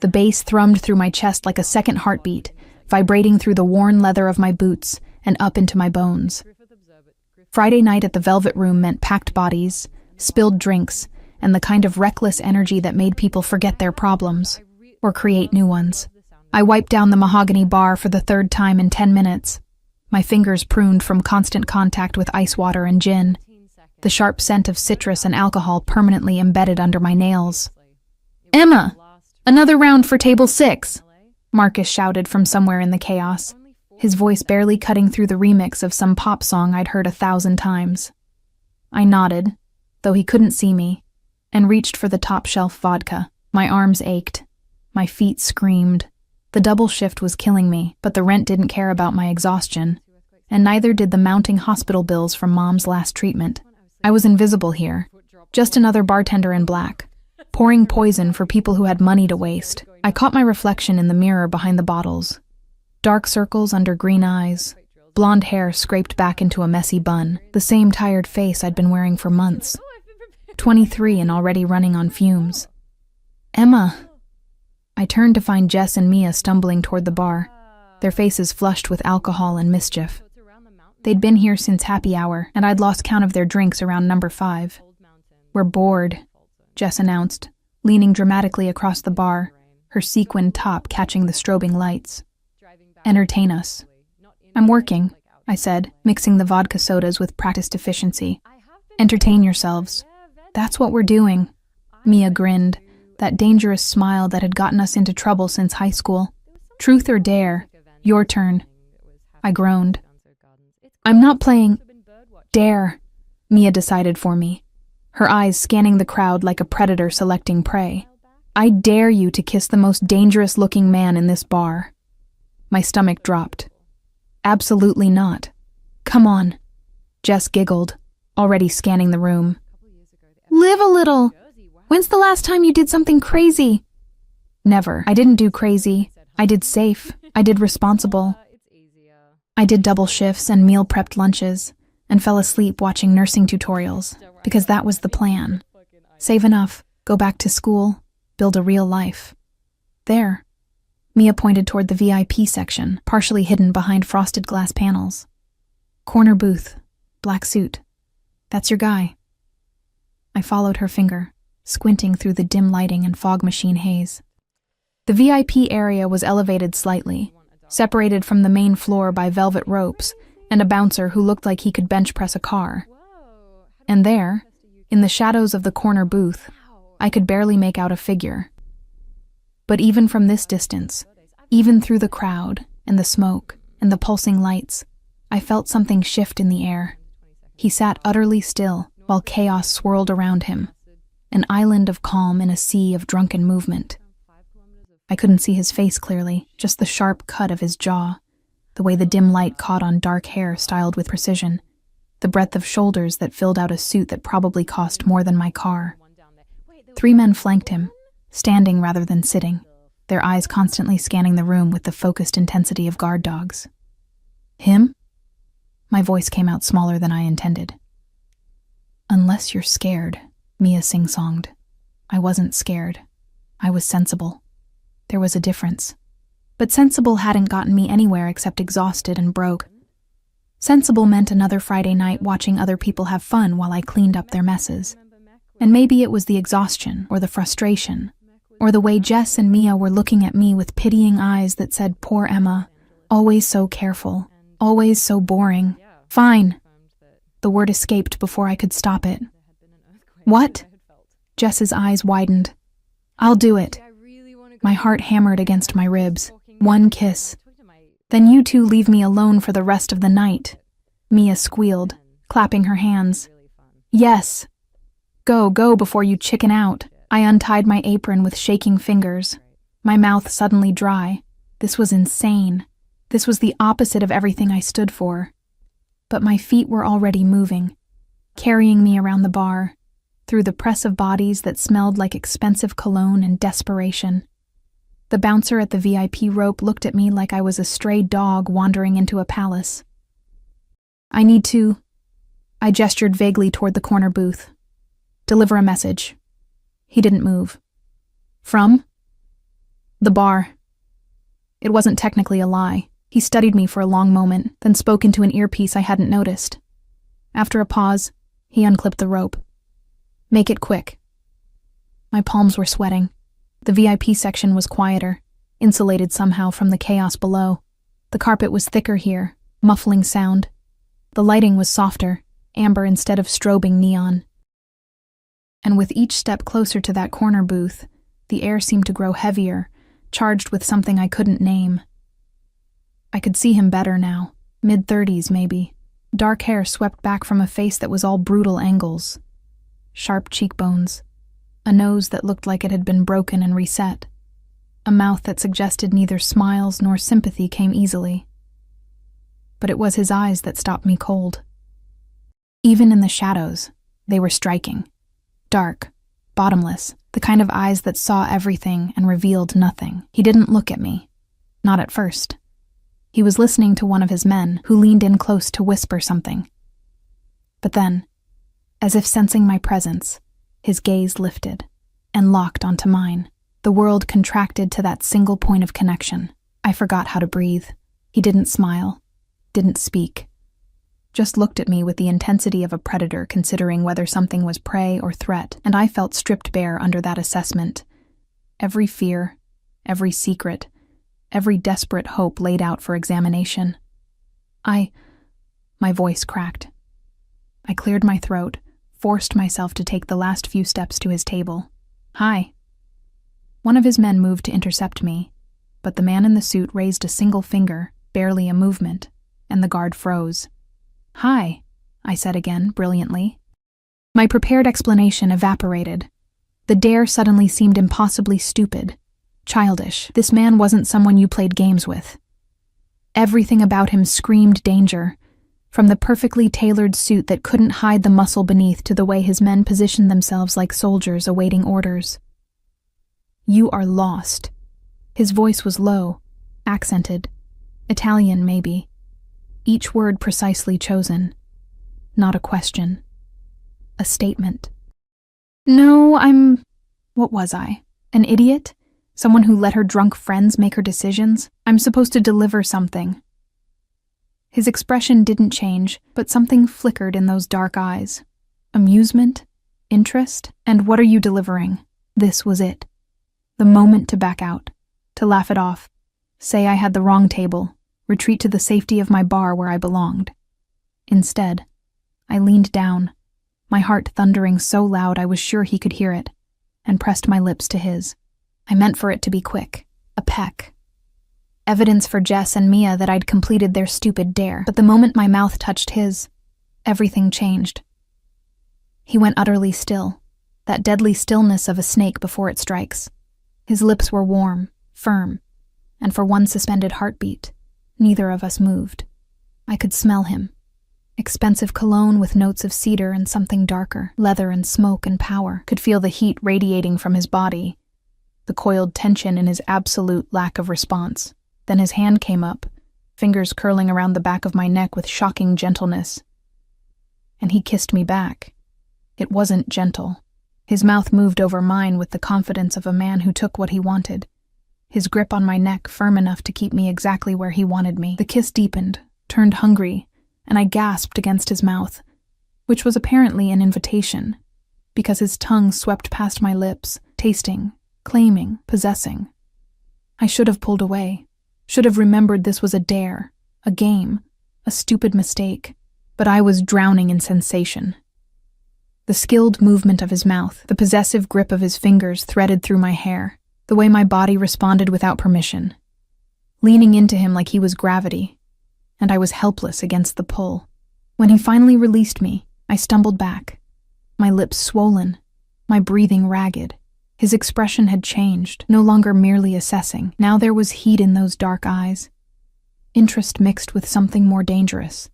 The bass thrummed through my chest like a second heartbeat, vibrating through the worn leather of my boots and up into my bones. Friday night at the Velvet Room meant packed bodies, spilled drinks, and the kind of reckless energy that made people forget their problems, or create new ones. I wiped down the mahogany bar for the third time in 10 minutes. My fingers pruned from constant contact with ice water and gin, the sharp scent of citrus and alcohol permanently embedded under my nails. "Emma! Another round for table 6!" Marcus shouted from somewhere in the chaos, his voice barely cutting through the remix of some pop song I'd heard 1,000 times. I nodded, though he couldn't see me, and reached for the top-shelf vodka. My arms ached. My feet screamed. The double shift was killing me, but the rent didn't care about my exhaustion, and neither did the mounting hospital bills from Mom's last treatment. I was invisible here, just another bartender in black, pouring poison for people who had money to waste. I caught my reflection in the mirror behind the bottles. Dark circles under green eyes, blonde hair scraped back into a messy bun, the same tired face I'd been wearing for months. 23 and already running on fumes. "Emma!" I turned to find Jess and Mia stumbling toward the bar, their faces flushed with alcohol and mischief. They'd been here since happy hour, and I'd lost count of their drinks around number 5. "We're bored," Jess announced, leaning dramatically across the bar, her sequined top catching the strobing lights. "Entertain us." "I'm working," I said, mixing the vodka sodas with practiced efficiency. "Entertain yourselves. That's what we're doing." Mia grinned, that dangerous smile that had gotten us into trouble since high school. "Truth or dare? Your turn." I groaned. "I'm not playing dare," Mia decided for me, her eyes scanning the crowd like a predator selecting prey. "I dare you to kiss the most dangerous-looking man in this bar." My stomach dropped. "Absolutely not. Come on." Jess giggled, already scanning the room. "Live a little. When's the last time you did something crazy?" "Never. I didn't do crazy. I did safe. I did responsible. I did double shifts and meal-prepped lunches, and fell asleep watching nursing tutorials, because that was the plan. Save enough, go back to school, build a real life. There." Mia pointed toward the VIP section, partially hidden behind frosted glass panels. "Corner booth, black suit. That's your guy." I followed her finger, squinting through the dim lighting and fog machine haze. The VIP area was elevated slightly, separated from the main floor by velvet ropes and a bouncer who looked like he could bench press a car. And there, in the shadows of the corner booth, I could barely make out a figure. But even from this distance, even through the crowd and the smoke and the pulsing lights, I felt something shift in the air. He sat utterly still while chaos swirled around him, an island of calm in a sea of drunken movement. I couldn't see his face clearly, just the sharp cut of his jaw, the way the dim light caught on dark hair styled with precision, the breadth of shoulders that filled out a suit that probably cost more than my car. 3 men flanked him, standing rather than sitting, their eyes constantly scanning the room with the focused intensity of guard dogs. "Him?" My voice came out smaller than I intended. "Unless you're scared," Mia sing-songed. I wasn't scared. I was sensible. There was a difference. But sensible hadn't gotten me anywhere except exhausted and broke. Sensible meant another Friday night watching other people have fun while I cleaned up their messes. And maybe it was the exhaustion, or the frustration, or the way Jess and Mia were looking at me with pitying eyes that said, "Poor Emma, always so careful, always so boring." "Fine." The word escaped before I could stop it. "What?" Jess's eyes widened. "I'll do it." My heart hammered against my ribs. "1 kiss. Then you 2 leave me alone for the rest of the night." Mia squealed, clapping her hands. "Yes. Go before you chicken out." I untied my apron with shaking fingers, my mouth suddenly dry. This was insane. This was the opposite of everything I stood for. But my feet were already moving, carrying me around the bar, through the press of bodies that smelled like expensive cologne and desperation. The bouncer at the VIP rope looked at me like I was a stray dog wandering into a palace. "I need to..." I gestured vaguely toward the corner booth. "Deliver a message." He didn't move. "From?" The bar. It wasn't technically a lie. He studied me for a long moment, then spoke into an earpiece I hadn't noticed. After a pause, he unclipped the rope. Make it quick. My palms were sweating. The VIP section was quieter, insulated somehow from the chaos below. The carpet was thicker here, muffling sound. The lighting was softer, amber instead of strobing neon. And with each step closer to that corner booth, the air seemed to grow heavier, charged with something I couldn't name. I could see him better now, mid-30s maybe. Dark hair swept back from a face that was all brutal angles. Sharp cheekbones. A nose that looked like it had been broken and reset. A mouth that suggested neither smiles nor sympathy came easily. But it was his eyes that stopped me cold. Even in the shadows, they were striking. Dark, bottomless, the kind of eyes that saw everything and revealed nothing. He didn't look at me. Not at first. He was listening to one of his men, who leaned in close to whisper something. But then, as if sensing my presence, his gaze lifted and locked onto mine. The world contracted to that single point of connection. I forgot how to breathe. He didn't smile, didn't speak. Just looked at me with the intensity of a predator considering whether something was prey or threat, and I felt stripped bare under that assessment. Every fear, every secret, every desperate hope laid out for examination. My voice cracked. I cleared my throat, forced myself to take the last few steps to his table. Hi. One of his men moved to intercept me, but the man in the suit raised a single finger, barely a movement, and the guard froze. Hi, I said again, brilliantly. My prepared explanation evaporated. The dare suddenly seemed impossibly stupid, childish. This man wasn't someone you played games with. Everything about him screamed danger, from the perfectly tailored suit that couldn't hide the muscle beneath to the way his men positioned themselves like soldiers awaiting orders. You are lost. His voice was low, accented, Italian maybe, each word precisely chosen. Not a question. A statement. No, what was I? An idiot? Someone who let her drunk friends make her decisions? I'm supposed to deliver something. His expression didn't change, but something flickered in those dark eyes. Amusement? Interest? And what are you delivering? This was it. The moment to back out, to laugh it off, say I had the wrong table, retreat to the safety of my bar where I belonged. Instead, I leaned down, my heart thundering so loud I was sure he could hear it, and pressed my lips to his. I meant for it to be quick, a peck. Evidence for Jess and Mia that I'd completed their stupid dare, but the moment my mouth touched his, everything changed. He went utterly still, that deadly stillness of a snake before it strikes. His lips were warm, firm, and for one suspended heartbeat, neither of us moved. I could smell him. Expensive cologne with notes of cedar and something darker, leather and smoke and power. Could feel the heat radiating from his body, the coiled tension in his absolute lack of response. Then his hand came up, fingers curling around the back of my neck with shocking gentleness. And he kissed me back. It wasn't gentle. His mouth moved over mine with the confidence of a man who took what he wanted. His grip on my neck firm enough to keep me exactly where he wanted me. The kiss deepened, turned hungry, and I gasped against his mouth, which was apparently an invitation, because his tongue swept past my lips, tasting, claiming, possessing. I should have pulled away, should have remembered this was a dare, a game, a stupid mistake, but I was drowning in sensation. The skilled movement of his mouth, the possessive grip of his fingers threaded through my hair, the way my body responded without permission, leaning into him like he was gravity, and I was helpless against the pull. When he finally released me, I stumbled back, my lips swollen, my breathing ragged. His expression had changed, no longer merely assessing. Now there was heat in those dark eyes, interest mixed with something more dangerous.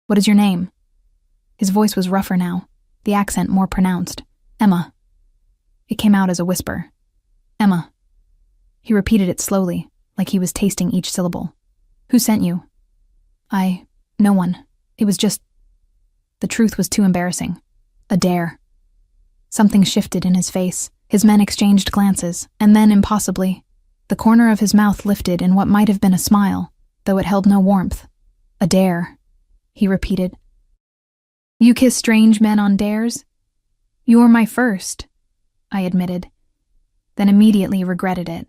What is your name? His voice was rougher now, the accent more pronounced. Emma. It came out as a whisper. Emma. He repeated it slowly, like he was tasting each syllable. Who sent you? No one. It was just... The truth was too embarrassing. A dare. Something shifted in his face. His men exchanged glances, and then, impossibly, The corner of his mouth lifted in what might have been a smile, though it held no warmth. "A dare," he repeated. "You kiss strange men on dares?" "You're my first," I admitted, then immediately regretted it.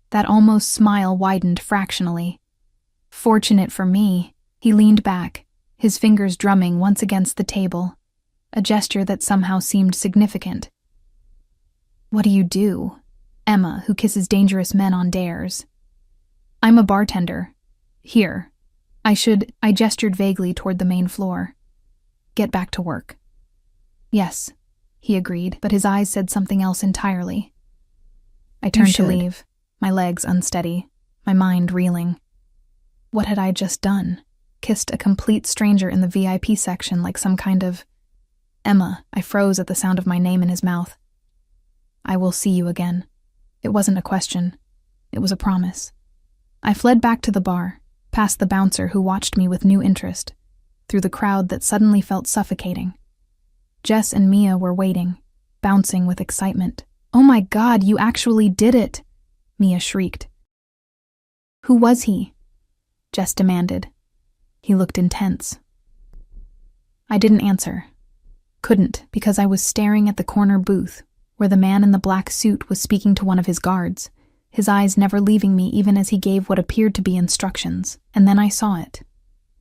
That almost smile widened fractionally. Fortunate for me, he leaned back, his fingers drumming once against the table, a gesture that somehow seemed significant. "What do you do, Emma, who kisses dangerous men on dares?" "I'm a bartender. Here. I gestured vaguely toward the main floor. "Get back to work." "Yes," he agreed, but his eyes said something else entirely. I turned to leave, my legs unsteady, my mind reeling. What had I just done? Kissed a complete stranger in the VIP section like some kind of... "Emma," I froze at the sound of my name in his mouth. "I will see you again." It wasn't a question. It was a promise. I fled back to the bar, past the bouncer who watched me with new interest, through the crowd that suddenly felt suffocating. Jess and Mia were waiting, bouncing with excitement. "Oh my God, you actually did it!" Mia shrieked. "Who was he?" Jess demanded. He looked intense. I didn't answer. Couldn't, because I was staring at the corner booth, where the man in the black suit was speaking to one of his guards, his eyes never leaving me even as he gave what appeared to be instructions. And then I saw it.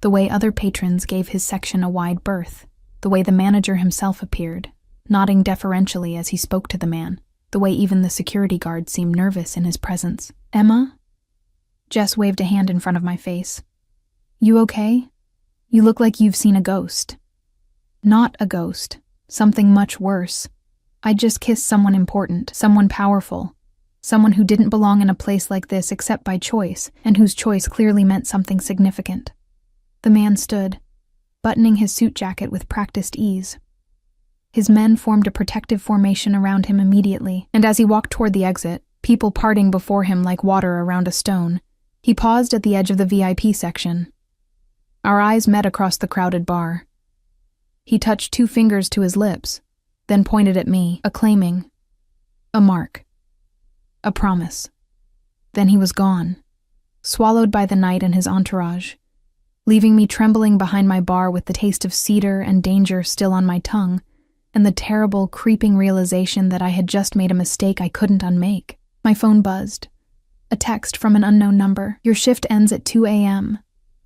The way other patrons gave his section a wide berth, the way the manager himself appeared, nodding deferentially as he spoke to the man, the way even the security guard seemed nervous in his presence. "Emma?" Jess waved a hand in front of my face. "You okay? You look like you've seen a ghost." "Not a ghost. Something much worse. I just kissed someone important, someone powerful, someone who didn't belong in a place like this except by choice, and whose choice clearly meant something significant." The man stood, buttoning his suit jacket with practiced ease. His men formed a protective formation around him immediately, and as he walked toward the exit, people parting before him like water around a stone, he paused at the edge of the VIP section. Our eyes met across the crowded bar. He touched 2 fingers to his lips, then pointed at me, acclaiming. A mark. A promise. Then he was gone, swallowed by the night and his entourage, leaving me trembling behind my bar with the taste of cedar and danger still on my tongue, and the terrible, creeping realization that I had just made a mistake I couldn't unmake. My phone buzzed. A text from an unknown number. "Your shift ends at 2 a.m.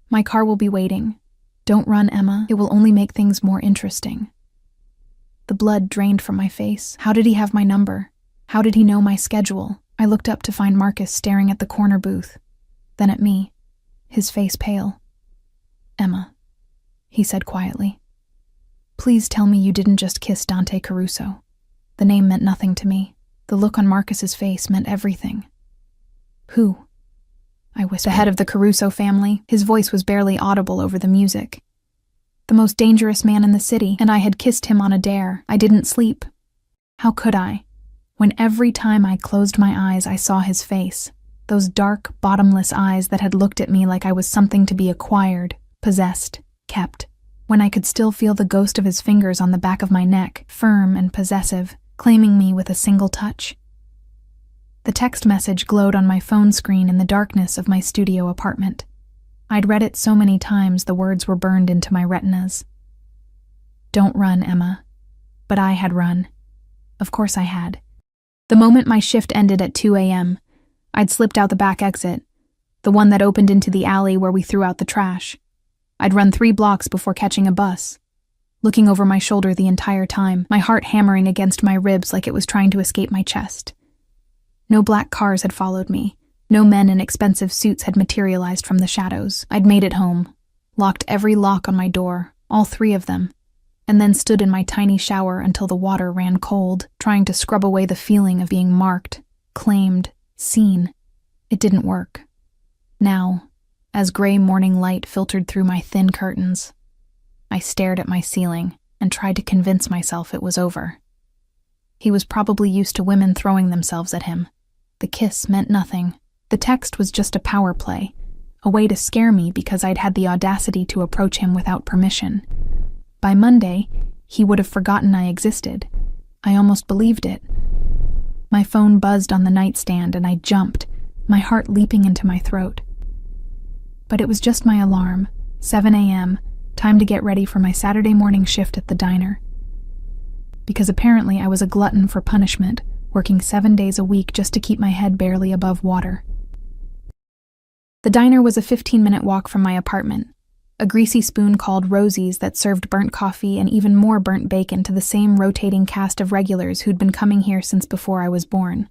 My car will be waiting. Don't run, Emma. It will only make things more interesting." The blood drained from my face. How did he have my number? How did he know my schedule? I looked up to find Marcus staring at the corner booth, then at me, his face pale. "Emma," he said quietly. "Please tell me you didn't just kiss Dante Caruso." The name meant nothing to me. The look on Marcus's face meant everything. "Who?" I whispered. "The head of the Caruso family." His voice was barely audible over the music. "The most dangerous man in the city, and I had kissed him on a dare. I didn't sleep. How could I? When every time I closed my eyes I saw his face, those dark, bottomless eyes that had looked at me like I was something to be acquired, possessed, kept. When I could still feel the ghost of his fingers on the back of my neck, firm and possessive, claiming me with a single touch. The text message glowed on my phone screen in the darkness of my studio apartment. I'd read it so many times the words were burned into my retinas. Don't run, Emma. But I had run. Of course I had. The moment my shift ended at 2 a.m., I'd slipped out the back exit, the one that opened into the alley where we threw out the trash. I'd run 3 blocks before catching a bus, looking over my shoulder the entire time, my heart hammering against my ribs like it was trying to escape my chest. No black cars had followed me. No men in expensive suits had materialized from the shadows. I'd made it home, locked every lock on my door, all 3 of them, and then stood in my tiny shower until the water ran cold, trying to scrub away the feeling of being marked, claimed, seen. It didn't work. Now, as gray morning light filtered through my thin curtains, I stared at my ceiling and tried to convince myself it was over. He was probably used to women throwing themselves at him. The kiss meant nothing. The text was just a power play, a way to scare me because I'd had the audacity to approach him without permission. By Monday, he would have forgotten I existed. I almost believed it. My phone buzzed on the nightstand and I jumped, my heart leaping into my throat. But it was just my alarm, 7 a.m., time to get ready for my Saturday morning shift at the diner. Because apparently I was a glutton for punishment, working 7 days a week just to keep my head barely above water. The diner was a 15-minute walk from my apartment, a greasy spoon called Rosie's that served burnt coffee and even more burnt bacon to the same rotating cast of regulars who'd been coming here since before I was born.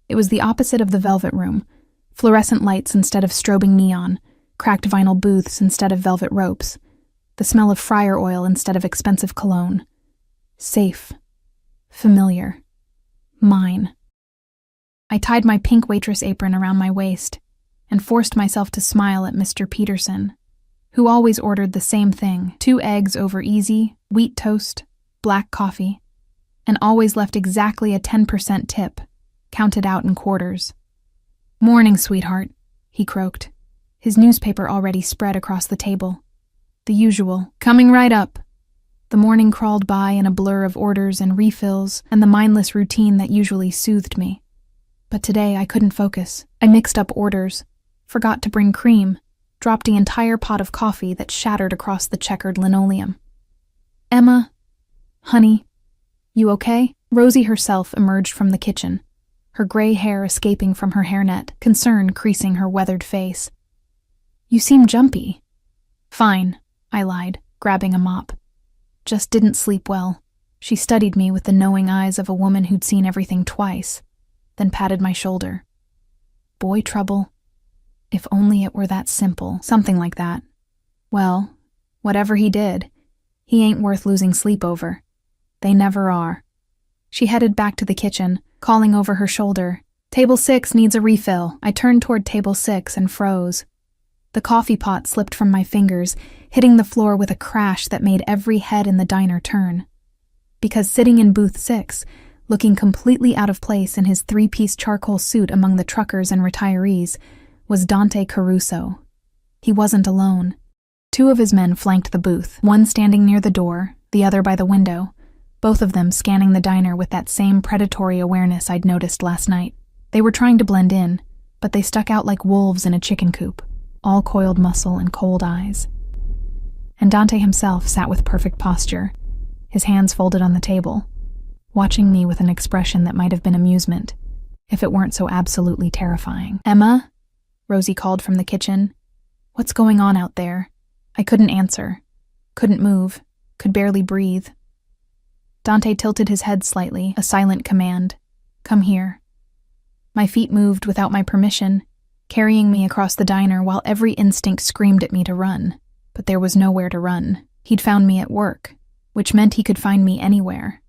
It was the opposite of the Velvet Room, fluorescent lights instead of strobing neon, cracked vinyl booths instead of velvet ropes, the smell of fryer oil instead of expensive cologne. Safe. Familiar. Mine. I tied my pink waitress apron around my waist and forced myself to smile at Mr. Peterson, who always ordered the same thing, 2 eggs over easy, wheat toast, black coffee, and always left exactly a 10% tip, counted out in quarters. "Morning, sweetheart," he croaked, his newspaper already spread across the table. The usual, "Coming right up." The morning crawled by in a blur of orders and refills and the mindless routine that usually soothed me. But today I couldn't focus. I mixed up orders, forgot to bring cream, dropped the entire pot of coffee that shattered across the checkered linoleum. "Emma? Honey? You okay?" Rosie herself emerged from the kitchen, her gray hair escaping from her hairnet, concern creasing her weathered face. "You seem jumpy." "Fine," I lied, grabbing a mop. "Just didn't sleep well." She studied me with the knowing eyes of a woman who'd seen everything twice, then patted my shoulder. "Boy trouble. If only it were that simple." Something like that. Well, whatever he did, he ain't worth losing sleep over. They never are. She headed back to the kitchen, calling over her shoulder, "Table 6 needs a refill." I turned toward table 6 and froze. The coffee pot slipped from my fingers, hitting the floor with a crash that made every head in the diner turn. Because sitting in booth 6, looking completely out of place in his 3-piece charcoal suit among the truckers and retirees, was Dante Caruso. He wasn't alone. 2 of his men flanked the booth, one standing near the door, the other by the window, both of them scanning the diner with that same predatory awareness I'd noticed last night. They were trying to blend in, but they stuck out like wolves in a chicken coop, all coiled muscle and cold eyes. And Dante himself sat with perfect posture, his hands folded on the table, watching me with an expression that might have been amusement, if it weren't so absolutely terrifying. "Emma?" Rosie called from the kitchen. "What's going on out there?" I couldn't answer, couldn't move, could barely breathe. Dante tilted his head slightly, a silent command. "Come here." My feet moved without my permission, carrying me across the diner while every instinct screamed at me to run. But there was nowhere to run. He'd found me at work, which meant he could find me anywhere.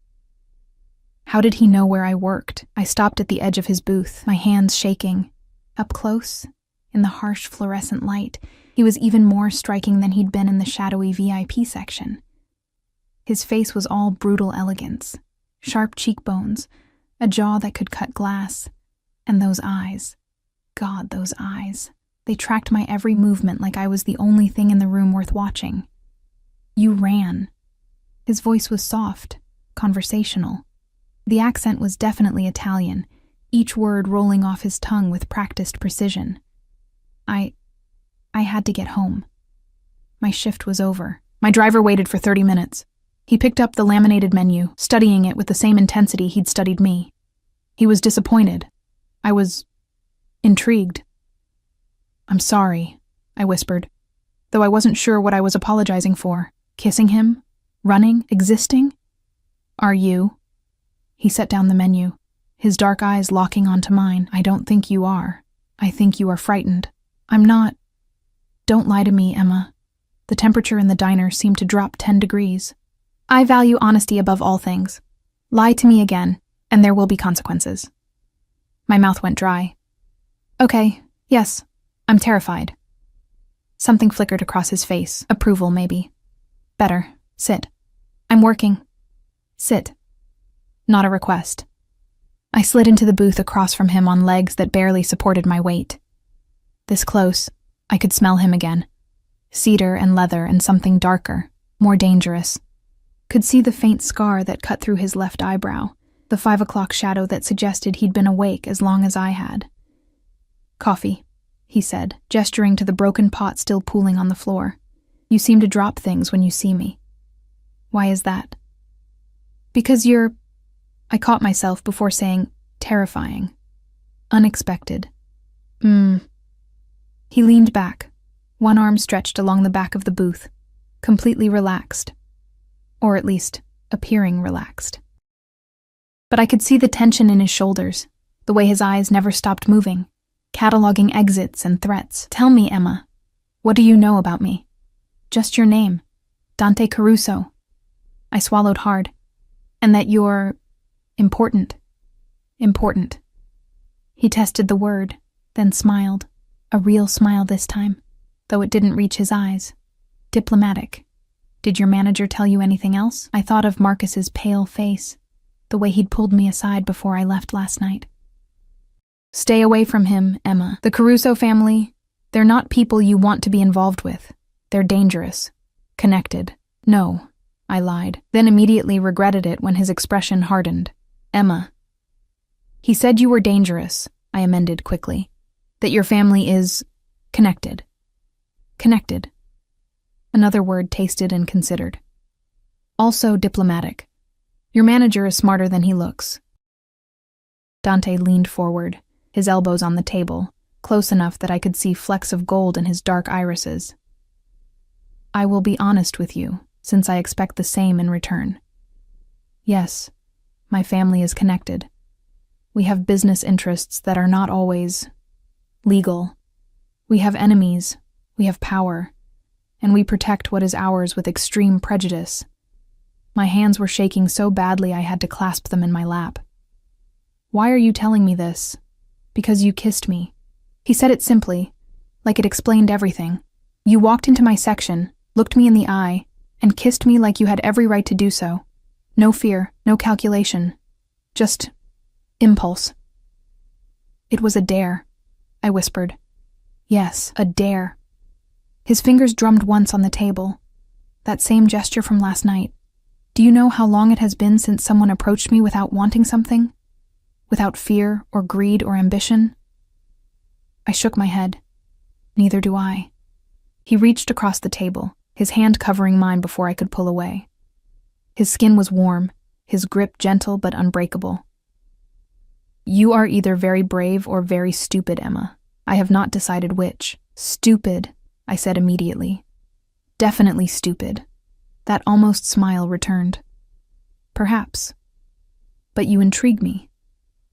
How did he know where I worked? I stopped at the edge of his booth, my hands shaking. Up close, in the harsh fluorescent light, he was even more striking than he'd been in the shadowy VIP section. His face was all brutal elegance, sharp cheekbones, a jaw that could cut glass, and those eyes. God, those eyes. They tracked my every movement like I was the only thing in the room worth watching. "You ran." His voice was soft, conversational. The accent was definitely Italian, each word rolling off his tongue with practiced precision. I had to get home. My shift was over. My driver waited for 30 minutes. He picked up the laminated menu, studying it with the same intensity he'd studied me. He was disappointed. I was intrigued. "I'm sorry," I whispered, though I wasn't sure what I was apologizing for. Kissing him? Running? Existing? "Are you?" He set down the menu, his dark eyes locking onto mine. "I don't think you are. I think you are frightened." "I'm not." "Don't lie to me, Emma." The temperature in the diner seemed to drop 10 degrees. "I value honesty above all things. Lie to me again, and there will be consequences." My mouth went dry. "Okay, yes, I'm terrified." Something flickered across his face. Approval, maybe. "Better. Sit." "I'm working." "Sit." Not a request. I slid into the booth across from him on legs that barely supported my weight. This close, I could smell him again. Cedar and leather and something darker, more dangerous. Could see the faint scar that cut through his left eyebrow, the 5 o'clock shadow that suggested he'd been awake as long as I had. Coffee, he said, gesturing to the broken pot still pooling on the floor. You seem to drop things when you see me. Why is that? Because you're... I caught myself before saying terrifying. Unexpected. He leaned back, one arm stretched along the back of the booth, completely relaxed. Or at least, appearing relaxed. But I could see the tension in his shoulders, the way his eyes never stopped moving, cataloging exits and threats. Tell me, Emma, what do you know about me? Just your name, Dante Caruso. I swallowed hard. And that you're... important. Important. He tested the word, then smiled. A real smile this time, though it didn't reach his eyes. Diplomatic. Did your manager tell you anything else? I thought of Marcus's pale face, the way he'd pulled me aside before I left last night. Stay away from him, Emma. The Caruso family, they're not people you want to be involved with. They're dangerous. Connected. No, I lied, then immediately regretted it when his expression hardened. Emma. He said you were dangerous, I amended quickly. That your family is... connected. Connected. Another word tasted and considered. Also diplomatic. Your manager is smarter than he looks. Dante leaned forward, his elbows on the table, close enough that I could see flecks of gold in his dark irises. I will be honest with you, since I expect the same in return. Yes, my family is connected. We have business interests that are not always legal. We have enemies, we have power, and we protect what is ours with extreme prejudice. My hands were shaking so badly I had to clasp them in my lap. Why are you telling me this? Because you kissed me. He said it simply, like it explained everything. You walked into my section, looked me in the eye, and kissed me like you had every right to do so. No fear, no calculation. Just impulse. It was a dare, I whispered. Yes, a dare. His fingers drummed once on the table. That same gesture from last night. Do you know how long it has been since someone approached me without wanting something? Without fear or greed or ambition? I shook my head. Neither do I. He reached across the table, his hand covering mine before I could pull away. His skin was warm, his grip gentle but unbreakable. You are either very brave or very stupid, Emma. I have not decided which. Stupid, I said immediately. Definitely stupid. That almost smile returned. Perhaps. But you intrigue me,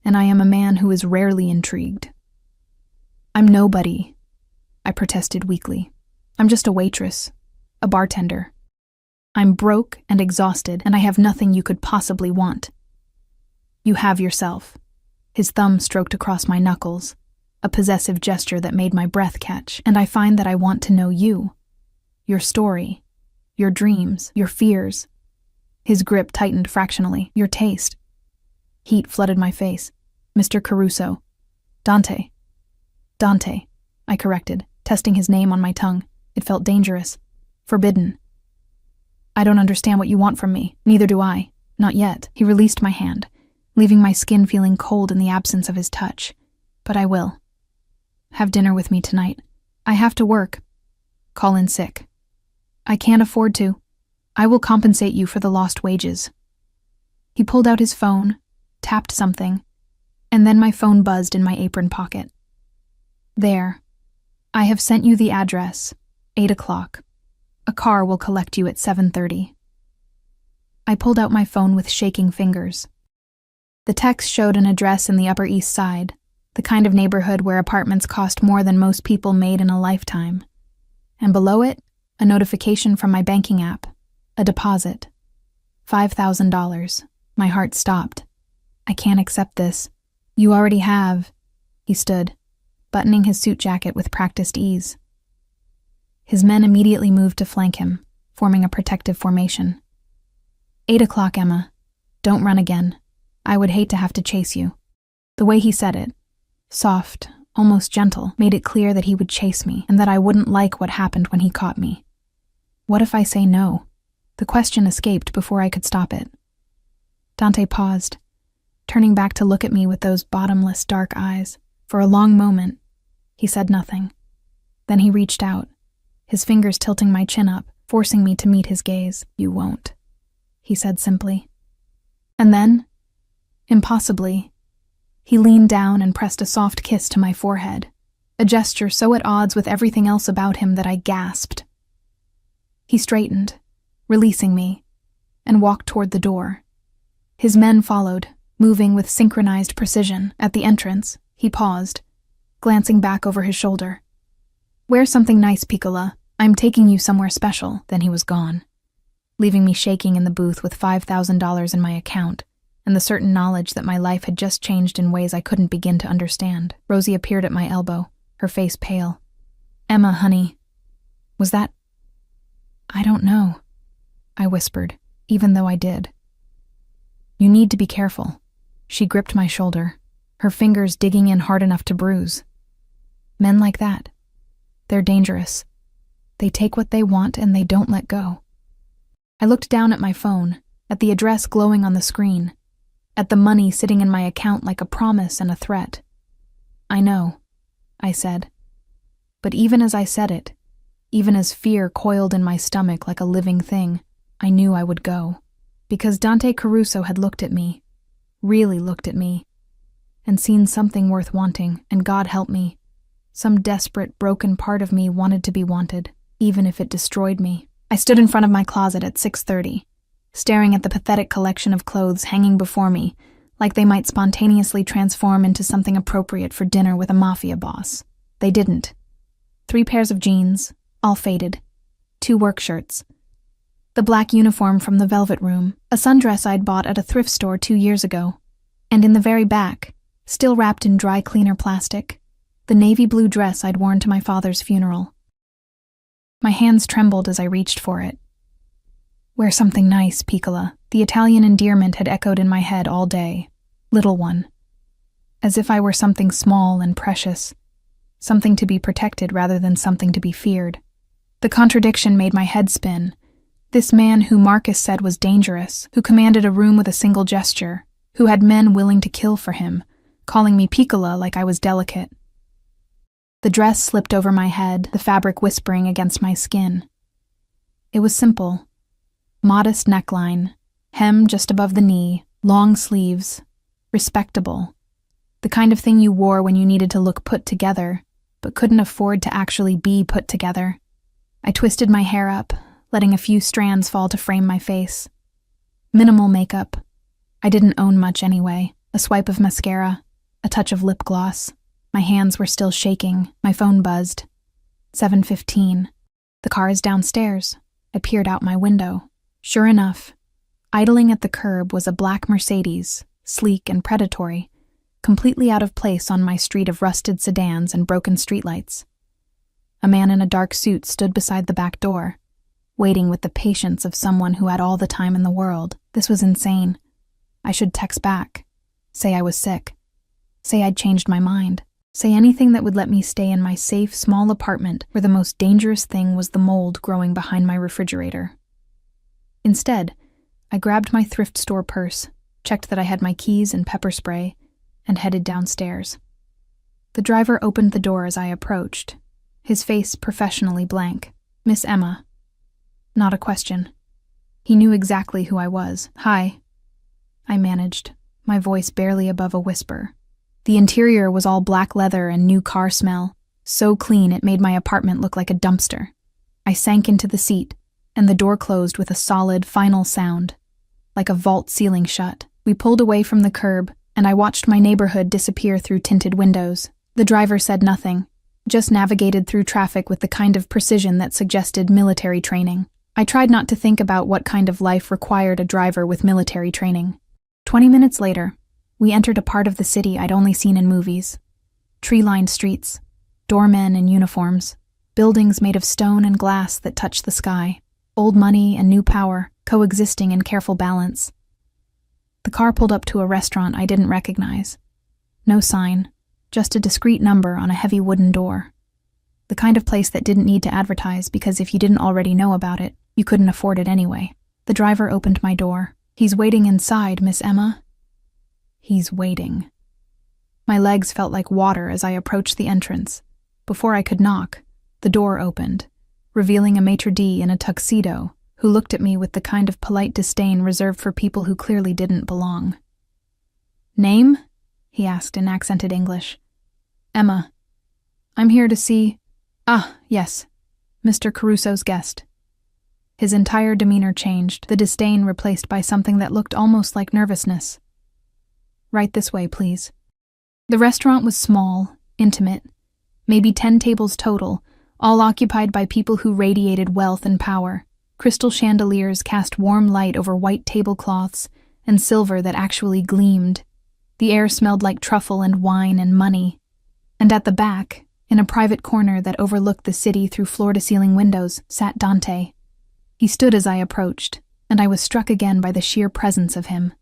and I am a man who is rarely intrigued. I'm nobody, I protested weakly. I'm just a waitress, a bartender. I'm broke and exhausted, and I have nothing you could possibly want. You have yourself. His thumb stroked across my knuckles, a possessive gesture that made my breath catch, and I find that I want to know you, your story, your dreams, your fears. His grip tightened fractionally. Your taste. Heat flooded my face. Mr. Caruso. Dante. Dante, I corrected, testing his name on my tongue. It felt dangerous. Forbidden. I don't understand what you want from me. Neither do I. Not yet. He released my hand, leaving my skin feeling cold in the absence of his touch. But I will. Have dinner with me tonight. I have to work. Call in sick. I can't afford to. I will compensate you for the lost wages. He pulled out his phone, tapped something, and then my phone buzzed in my apron pocket. There. I have sent you the address. 8 o'clock. A car will collect you at 7:30. I pulled out my phone with shaking fingers. The text showed an address in the Upper East Side, the kind of neighborhood where apartments cost more than most people made in a lifetime. And below it, a notification from my banking app. A deposit. $5,000. My heart stopped. I can't accept this. You already have. He stood, buttoning his suit jacket with practiced ease. His men immediately moved to flank him, forming a protective formation. 8 o'clock, Emma. Don't run again. I would hate to have to chase you. The way he said it, soft, almost gentle, made it clear that he would chase me and that I wouldn't like what happened when he caught me. What if I say no? The question escaped before I could stop it. Dante paused, turning back to look at me with those bottomless dark eyes. For a long moment, He said nothing. Then he reached out, his fingers tilting my chin up, forcing me to meet his gaze. "You won't," he said simply. And then, impossibly, he leaned down and pressed a soft kiss to my forehead, a gesture so at odds with everything else about him that I gasped. He straightened, releasing me, and walked toward the door. His men followed, moving with synchronized precision. At the entrance, he paused, glancing back over his shoulder. "Wear something nice, Piccola. I'm taking you somewhere special." Then he was gone, leaving me shaking in the booth with $5,000 in my account and the certain knowledge that my life had just changed in ways I couldn't begin to understand. Rosie appeared at my elbow, her face pale. "Emma, honey, was that—" "I don't know," I whispered, even though I did. "You need to be careful." She gripped my shoulder, her fingers digging in hard enough to bruise. "Men like that, they're dangerous. They take what they want and they don't let go." I looked down at my phone, at the address glowing on the screen, at the money sitting in my account like a promise and a threat. "I know," I said. But even as I said it, even as fear coiled in my stomach like a living thing, I knew I would go. Because Dante Caruso had looked at me, really looked at me, and seen something worth wanting, and God help me, some desperate, broken part of me wanted to be wanted, even if it destroyed me. I stood in front of my closet at 6:30, staring at the pathetic collection of clothes hanging before me, like they might spontaneously transform into something appropriate for dinner with a Mafia boss. They didn't. 3 pairs of jeans, all faded, 2 work shirts, the black uniform from the Velvet Room, a sundress I'd bought at a thrift store 2 years ago, and in the very back, still wrapped in dry cleaner plastic, the navy blue dress I'd worn to my father's funeral. My hands trembled as I reached for it. "Wear something nice, Piccola." The Italian endearment had echoed in my head all day. "Little one." As if I were something small and precious, something to be protected rather than something to be feared. The contradiction made my head spin. This man who Marcus said was dangerous, who commanded a room with a single gesture, who had men willing to kill for him, calling me Piccola like I was delicate. The dress slipped over my head, the fabric whispering against my skin. It was simple. Modest neckline, hem just above the knee, long sleeves, respectable. The kind of thing you wore when you needed to look put together, but couldn't afford to actually be put together. I twisted my hair up, letting a few strands fall to frame my face. Minimal makeup. I didn't own much anyway. A swipe of mascara, a touch of lip gloss. My hands were still shaking. My phone buzzed. 7:15. The car is downstairs. I peered out my window. Sure enough, idling at the curb was a black Mercedes, sleek and predatory, completely out of place on my street of rusted sedans and broken streetlights. A man in a dark suit stood beside the back door, waiting with the patience of someone who had all the time in the world. This was insane. I should text back, say I was sick, say I'd changed my mind, say anything that would let me stay in my safe, small apartment where the most dangerous thing was the mold growing behind my refrigerator. Instead, I grabbed my thrift store purse, checked that I had my keys and pepper spray, and headed downstairs. The driver opened the door as I approached, his face professionally blank. "Miss Emma." Not a question. He knew exactly who I was. "Hi," I managed, my voice barely above a whisper. The interior was all black leather and new car smell, so clean it made my apartment look like a dumpster. I sank into the seat, and the door closed with a solid, final sound, like a vault ceiling shut. We pulled away from the curb, and I watched my neighborhood disappear through tinted windows. The driver said nothing, just navigated through traffic with the kind of precision that suggested military training. I tried not to think about what kind of life required a driver with military training. 20 minutes later, we entered a part of the city I'd only seen in movies. Tree-lined streets, doormen in uniforms, buildings made of stone and glass that touched the sky, old money and new power coexisting in careful balance. The car pulled up to a restaurant I didn't recognize. No sign, just a discreet number on a heavy wooden door. The kind of place that didn't need to advertise because if you didn't already know about it, you couldn't afford it anyway. The driver opened my door. "He's waiting inside, Miss Emma." He's waiting. My legs felt like water as I approached the entrance, Before I could knock, the door opened, revealing a maitre d' in a tuxedo who looked at me with the kind of polite disdain reserved for people who clearly didn't belong. "Name?" he asked in accented English. "Emma. I'm here to see—" "Ah, yes, Mr. Caruso's guest." His entire demeanor changed, the disdain replaced by something that looked almost like nervousness. "Right this way, please." The restaurant was small, intimate, maybe 10 tables total, all occupied by people who radiated wealth and power. Crystal chandeliers cast warm light over white tablecloths and silver that actually gleamed. The air smelled like truffle and wine and money. And at the back, in a private corner that overlooked the city through floor-to-ceiling windows, sat Dante. He stood as I approached, and I was struck again by the sheer presence of him.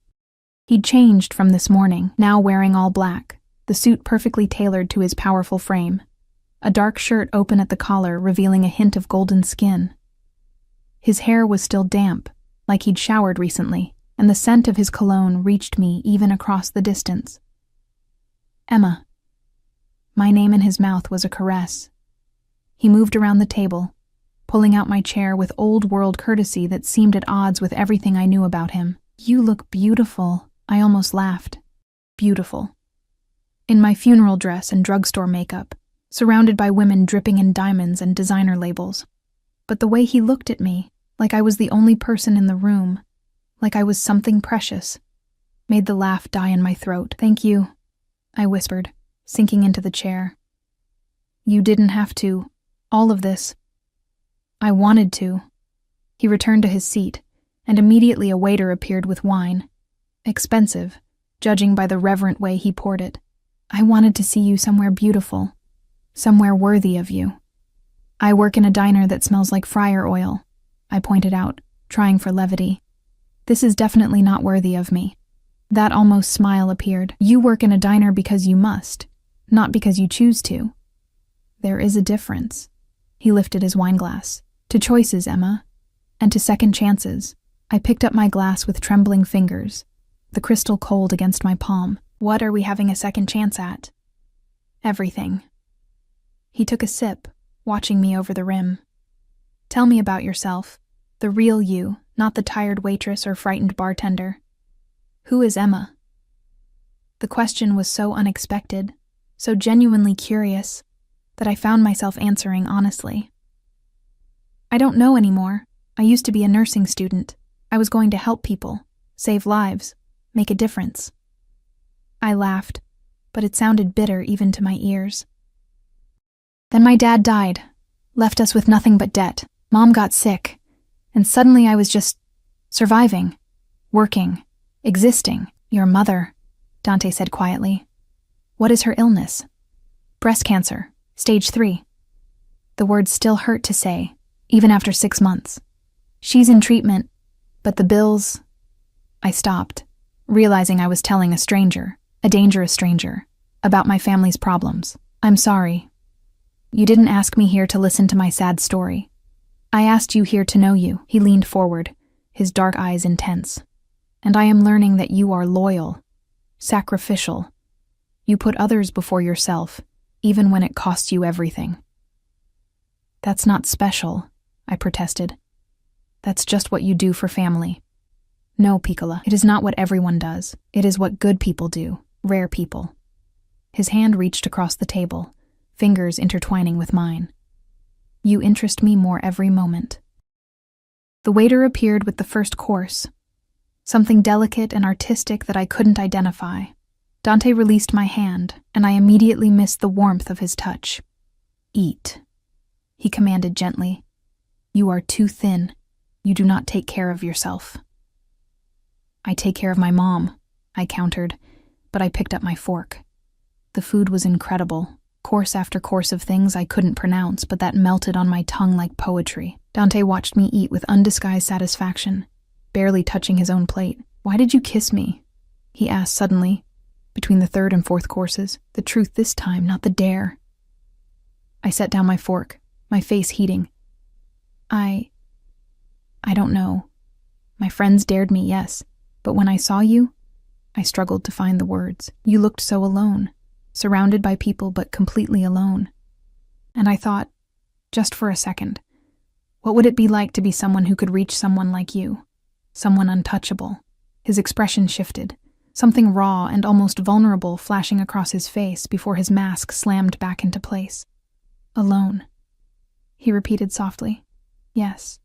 He'd changed from this morning, now wearing all black, the suit perfectly tailored to his powerful frame. A dark shirt open at the collar, revealing a hint of golden skin. His hair was still damp, like he'd showered recently, and the scent of his cologne reached me even across the distance. "Emma." My name in his mouth was a caress. He moved around the table, pulling out my chair with old-world courtesy that seemed at odds with everything I knew about him. "You look beautiful," I almost laughed. Beautiful. In my funeral dress and drugstore makeup, surrounded by women dripping in diamonds and designer labels. But the way he looked at me, like I was the only person in the room, like I was something precious, made the laugh die in my throat. "Thank you," I whispered, sinking into the chair. "You didn't have to. All of this. I wanted to." He returned to his seat, and immediately a waiter appeared with wine. Expensive, judging by the reverent way he poured it. "I wanted to see you somewhere beautiful, somewhere worthy of you." "I work in a diner that smells like fryer oil," I pointed out, trying for levity. "This is definitely not worthy of me." That almost smile appeared. "You work in a diner because you must, not because you choose to. There is a difference." He lifted his wine glass. "To choices, Emma, and to second chances." I picked up my glass with trembling fingers, the crystal cold against my palm. "What are we having a second chance at?" "Everything." He took a sip, watching me over the rim. "Tell me about yourself, the real you, not the tired waitress or frightened bartender. Who is Emma?" The question was so unexpected, so genuinely curious, that I found myself answering honestly. "I don't know anymore. I used to be a nursing student. I was going to help people, save lives, make a difference." I laughed, but it sounded bitter even to my ears. "Then my dad died, left us with nothing but debt. Mom got sick, and suddenly I was just surviving, working, existing." "Your mother," Dante said quietly. "What is her illness?" "Breast cancer, stage 3. The words still hurt to say, even after 6 months. "She's in treatment, but the bills—" I stopped, realizing I was telling a stranger, a dangerous stranger, about my family's problems. "I'm sorry. You didn't ask me here to listen to my sad story. I asked you here to know you." He leaned forward, his dark eyes intense. "And I am learning that you are loyal, sacrificial. You put others before yourself, even when it costs you everything." "That's not special," I protested. "That's just what you do for family." "No, Piccola, it is not what everyone does. It is what good people do, rare people." His hand reached across the table, fingers intertwining with mine. "You interest me more every moment." The waiter appeared with the first course, something delicate and artistic that I couldn't identify. Dante released my hand, and I immediately missed the warmth of his touch. "Eat," he commanded gently. "You are too thin. You do not take care of yourself." "I take care of my mom," I countered, but I picked up my fork. The food was incredible, course after course of things I couldn't pronounce, but that melted on my tongue like poetry. Dante watched me eat with undisguised satisfaction, barely touching his own plate. "Why did you kiss me?" he asked suddenly, between the third and fourth courses. The truth this time, not the dare. I set down my fork, my face heating. I don't know. My friends dared me, yes, but when I saw you, I struggled to find the words. You looked so alone, surrounded by people but completely alone. And I thought, just for a second, what would it be like to be someone who could reach someone like you? Someone untouchable. His expression shifted, something raw and almost vulnerable flashing across his face before his mask slammed back into place. Alone, he repeated softly. Yes.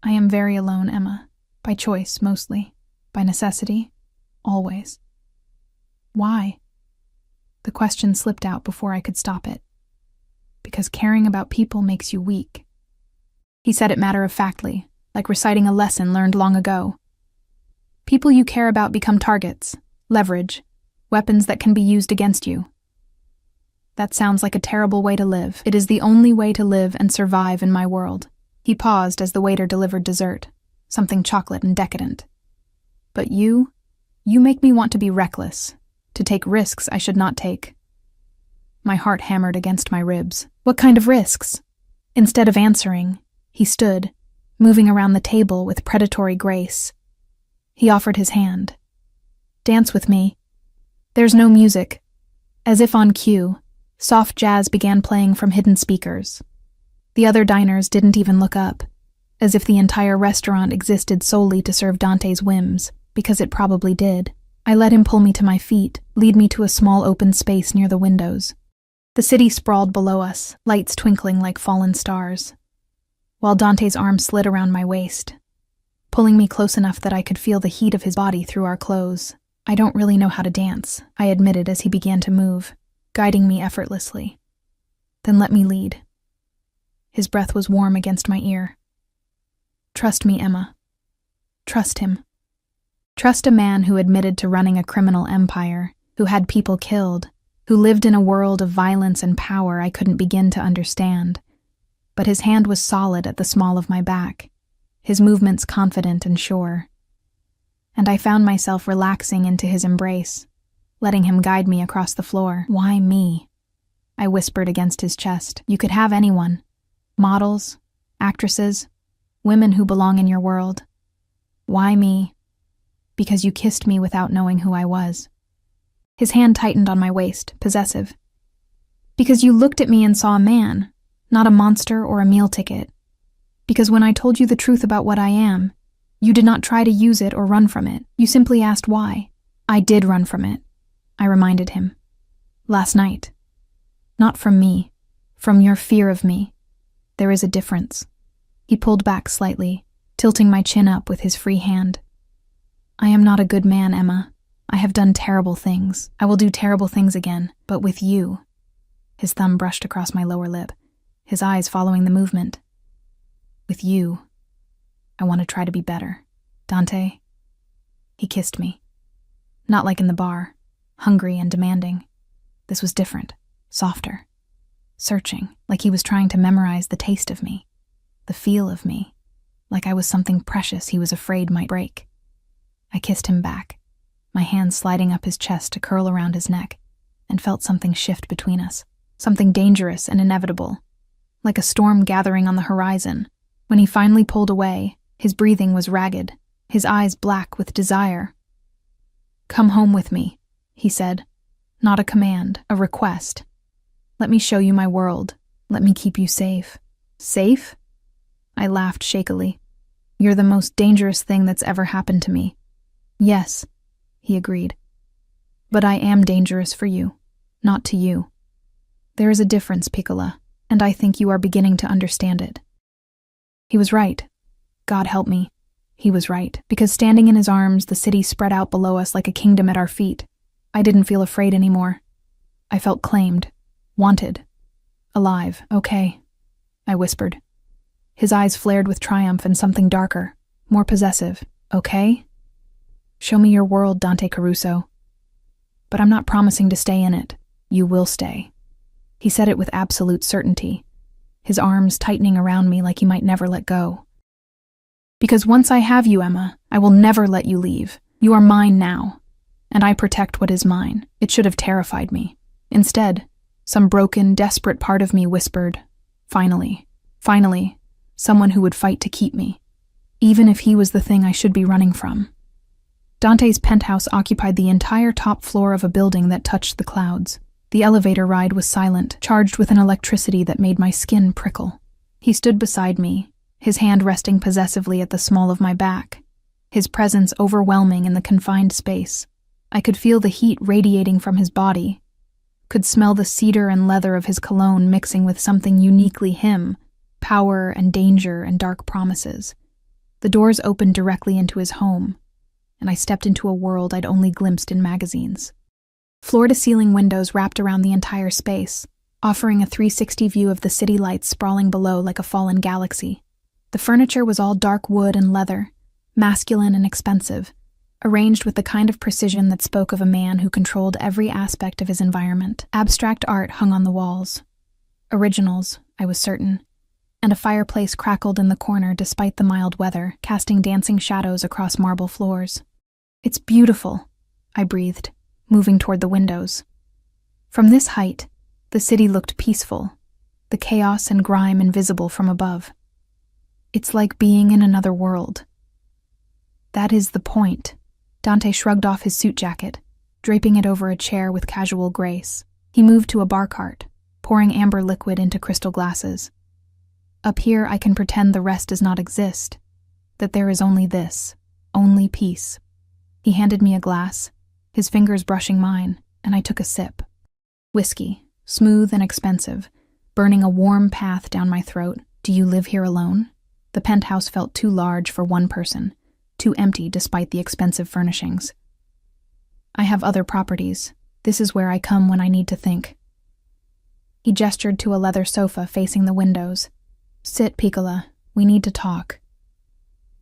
I am very alone, Emma. By choice, mostly. By necessity, always. Why? The question slipped out before I could stop it. Because caring about people makes you weak. He said it matter-of-factly, like reciting a lesson learned long ago. People you care about become targets, leverage, weapons that can be used against you. That sounds like a terrible way to live. It is the only way to live and survive in my world. He paused as the waiter delivered dessert, something chocolate and decadent. But you make me want to be reckless, to take risks I should not take. My heart hammered against my ribs. What kind of risks? Instead of answering, he stood, moving around the table with predatory grace. He offered his hand. Dance with me. There's no music. As if on cue, soft jazz began playing from hidden speakers. The other diners didn't even look up, as if the entire restaurant existed solely to serve Dante's whims, because it probably did. I let him pull me to my feet, lead me to a small open space near the windows. The city sprawled below us, lights twinkling like fallen stars, while Dante's arm slid around my waist, pulling me close enough that I could feel the heat of his body through our clothes. I don't really know how to dance, I admitted as he began to move, guiding me effortlessly. Then let me lead. His breath was warm against my ear. Trust me, Emma. Trust him. Trust a man who admitted to running a criminal empire, who had people killed, who lived in a world of violence and power I couldn't begin to understand. But his hand was solid at the small of my back, his movements confident and sure. And I found myself relaxing into his embrace, letting him guide me across the floor. Why me? I whispered against his chest. You could have anyone. Models, actresses, women who belong in your world. Why me? Because you kissed me without knowing who I was. His hand tightened on my waist, possessive. Because you looked at me and saw a man, not a monster or a meal ticket. Because when I told you the truth about what I am, you did not try to use it or run from it. You simply asked why. I did run from it, I reminded him. Last night. Not from me, from your fear of me. There is a difference. He pulled back slightly, tilting my chin up with his free hand. I am not a good man, Emma. I have done terrible things. I will do terrible things again, but with you. His thumb brushed across my lower lip, his eyes following the movement. With you, I want to try to be better. Dante? He kissed me. Not like in the bar, hungry and demanding. This was different, softer, searching, like he was trying to memorize the taste of me, the feel of me, like I was something precious he was afraid might break. I kissed him back, my hand sliding up his chest to curl around his neck, and felt something shift between us, something dangerous and inevitable, like a storm gathering on the horizon. When he finally pulled away, his breathing was ragged, his eyes black with desire. Come home with me, he said. Not a command, a request. Let me show you my world. Let me keep you safe. Safe? I laughed shakily. You're the most dangerous thing that's ever happened to me. Yes, he agreed. But I am dangerous for you, not to you. There is a difference, Piccola, and I think you are beginning to understand it. He was right. God help me. He was right, because standing in his arms, the city spread out below us like a kingdom at our feet. I didn't feel afraid anymore. I felt claimed, wanted, alive. Okay, I whispered. His eyes flared with triumph and something darker, more possessive. Okay? Show me your world, Dante Caruso. But I'm not promising to stay in it. You will stay. He said it with absolute certainty, his arms tightening around me like he might never let go. Because once I have you, Emma, I will never let you leave. You are mine now, and I protect what is mine. It should have terrified me. Instead, some broken, desperate part of me whispered, finally, someone who would fight to keep me, even if he was the thing I should be running from. Dante's penthouse occupied the entire top floor of a building that touched the clouds. The elevator ride was silent, charged with an electricity that made my skin prickle. He stood beside me, his hand resting possessively at the small of my back, his presence overwhelming in the confined space. I could feel the heat radiating from his body, could smell the cedar and leather of his cologne mixing with something uniquely him, power and danger and dark promises. The doors opened directly into his home, and I stepped into a world I'd only glimpsed in magazines. Floor-to-ceiling windows wrapped around the entire space, offering a 360 view of the city lights sprawling below like a fallen galaxy. The furniture was all dark wood and leather, masculine and expensive, arranged with the kind of precision that spoke of a man who controlled every aspect of his environment. Abstract art hung on the walls. Originals, I was certain, and a fireplace crackled in the corner despite the mild weather, casting dancing shadows across marble floors. "It's beautiful," I breathed, moving toward the windows. From this height, the city looked peaceful, the chaos and grime invisible from above. "It's like being in another world." "That is the point." Dante shrugged off his suit jacket, draping it over a chair with casual grace. He moved to a bar cart, pouring amber liquid into crystal glasses. "Up here I can pretend the rest does not exist, that there is only this, only peace." He handed me a glass, his fingers brushing mine, and I took a sip. Whiskey, smooth and expensive, burning a warm path down my throat. "Do you live here alone?" The penthouse felt too large for one person, too empty despite the expensive furnishings. "I have other properties. This is where I come when I need to think." He gestured to a leather sofa facing the windows. "Sit, Piccola. We need to talk."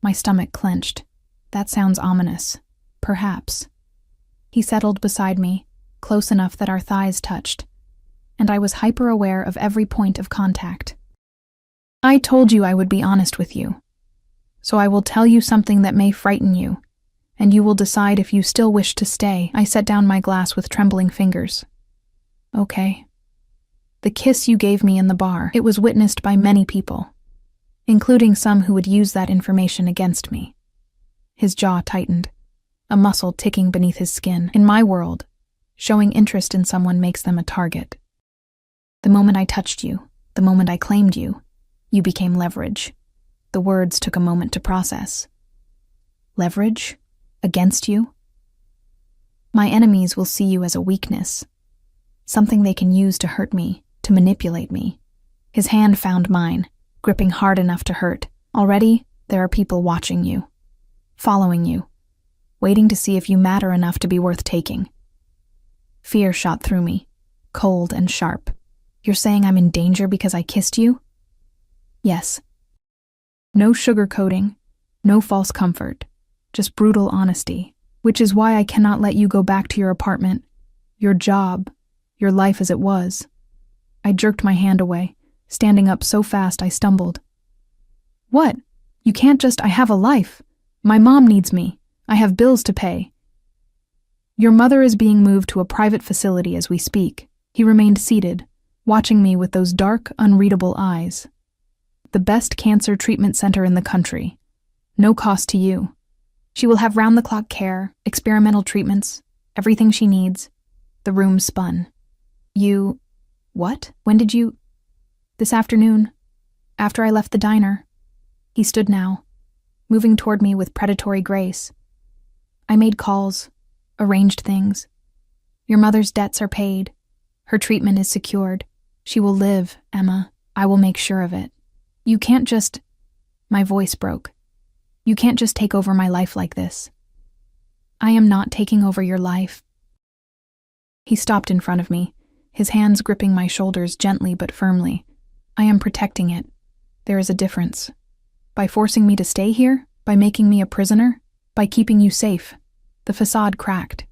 My stomach clenched. That sounds ominous. Perhaps. He settled beside me, close enough that our thighs touched, and I was hyper-aware of every point of contact. "I told you I would be honest with you. So I will tell you something that may frighten you, and you will decide if you still wish to stay." I set down my glass with trembling fingers. "Okay." "The kiss you gave me in the bar, it was witnessed by many people, including some who would use that information against me." His jaw tightened, a muscle ticking beneath his skin. "In my world, showing interest in someone makes them a target. The moment I touched you, the moment I claimed you, you became leverage." The words took a moment to process. "Leverage? Against you?" "My enemies will see you as a weakness, something they can use to hurt me, to manipulate me." His hand found mine, gripping hard enough to hurt. "Already, there are people watching you, following you, waiting to see if you matter enough to be worth taking." Fear shot through me, cold and sharp. "You're saying I'm in danger because I kissed you?" "Yes." No sugarcoating, no false comfort, just brutal honesty, which is why I cannot let you go back to your apartment, your job, your life as it was. I jerked my hand away, standing up so fast I stumbled. "What? You can't just— I have a life. My mom needs me. I have bills to pay." "Your mother is being moved to a private facility as we speak." He remained seated, watching me with those dark, unreadable eyes. "The best cancer treatment center in the country. No cost to you. She will have round-the-clock care, experimental treatments, everything she needs." The room spun. "You— What? When did you—" "This afternoon, after I left the diner." He stood now, moving toward me with predatory grace. "I made calls, arranged things. Your mother's debts are paid. Her treatment is secured. She will live, Emma. I will make sure of it. You can't just—" My voice broke. "You can't just take over my life like this." "I am not taking over your life." He stopped in front of me, his hands gripping my shoulders gently but firmly. "I am protecting it. There is a difference. By forcing me to stay here, by making me a prisoner, by keeping you safe." The facade cracked,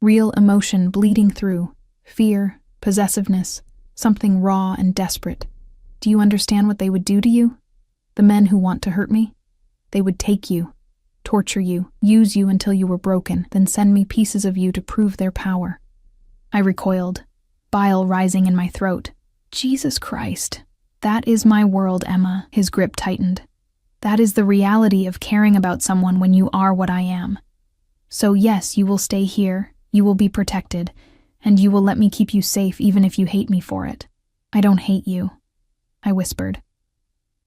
real emotion bleeding through, fear, possessiveness, something raw and desperate. "Do you understand what they would do to you? The men who want to hurt me? They would take you, torture you, use you until you were broken, then send me pieces of you to prove their power." I recoiled, bile rising in my throat. "Jesus Christ. That is my world, Emma." His grip tightened. "That is the reality of caring about someone when you are what I am. So yes, you will stay here, you will be protected, And you will let me keep you safe even if you hate me for it. I don't hate you, I whispered,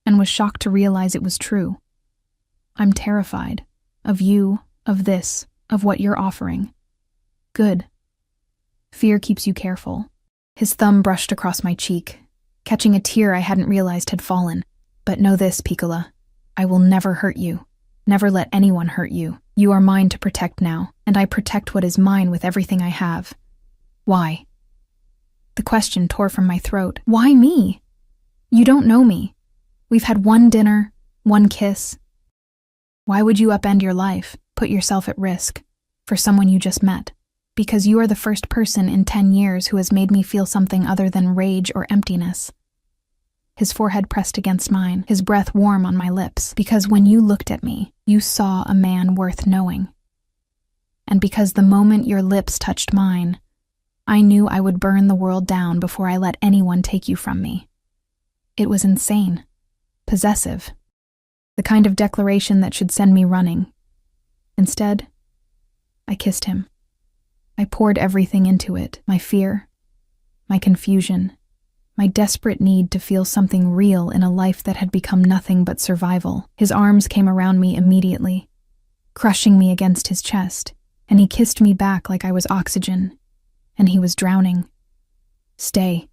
and was shocked to realize it was true. I'm terrified. Of you, of this, of what you're offering. Good. Fear keeps you careful. His thumb brushed across my cheek, catching a tear I hadn't realized had fallen. But know this, Piccola. I will never hurt you. Never let anyone hurt you. You are mine to protect now, and I protect what is mine with everything I have. Why? The question tore from my throat. Why me? You don't know me. We've had one dinner, one kiss. Why would you upend your life, put yourself at risk, for someone you just met? Because you are the first person in 10 years who has made me feel something other than rage or emptiness. His forehead pressed against mine, his breath warm on my lips. Because when you looked at me, you saw a man worth knowing. And because the moment your lips touched mine, I knew I would burn the world down before I let anyone take you from me. It was insane. Possessive. The kind of declaration that should send me running. Instead, I kissed him. I poured everything into it, my fear, my confusion, my desperate need to feel something real in a life that had become nothing but survival. His arms came around me immediately, crushing me against his chest, and he kissed me back like I was oxygen, and he was drowning. Stay,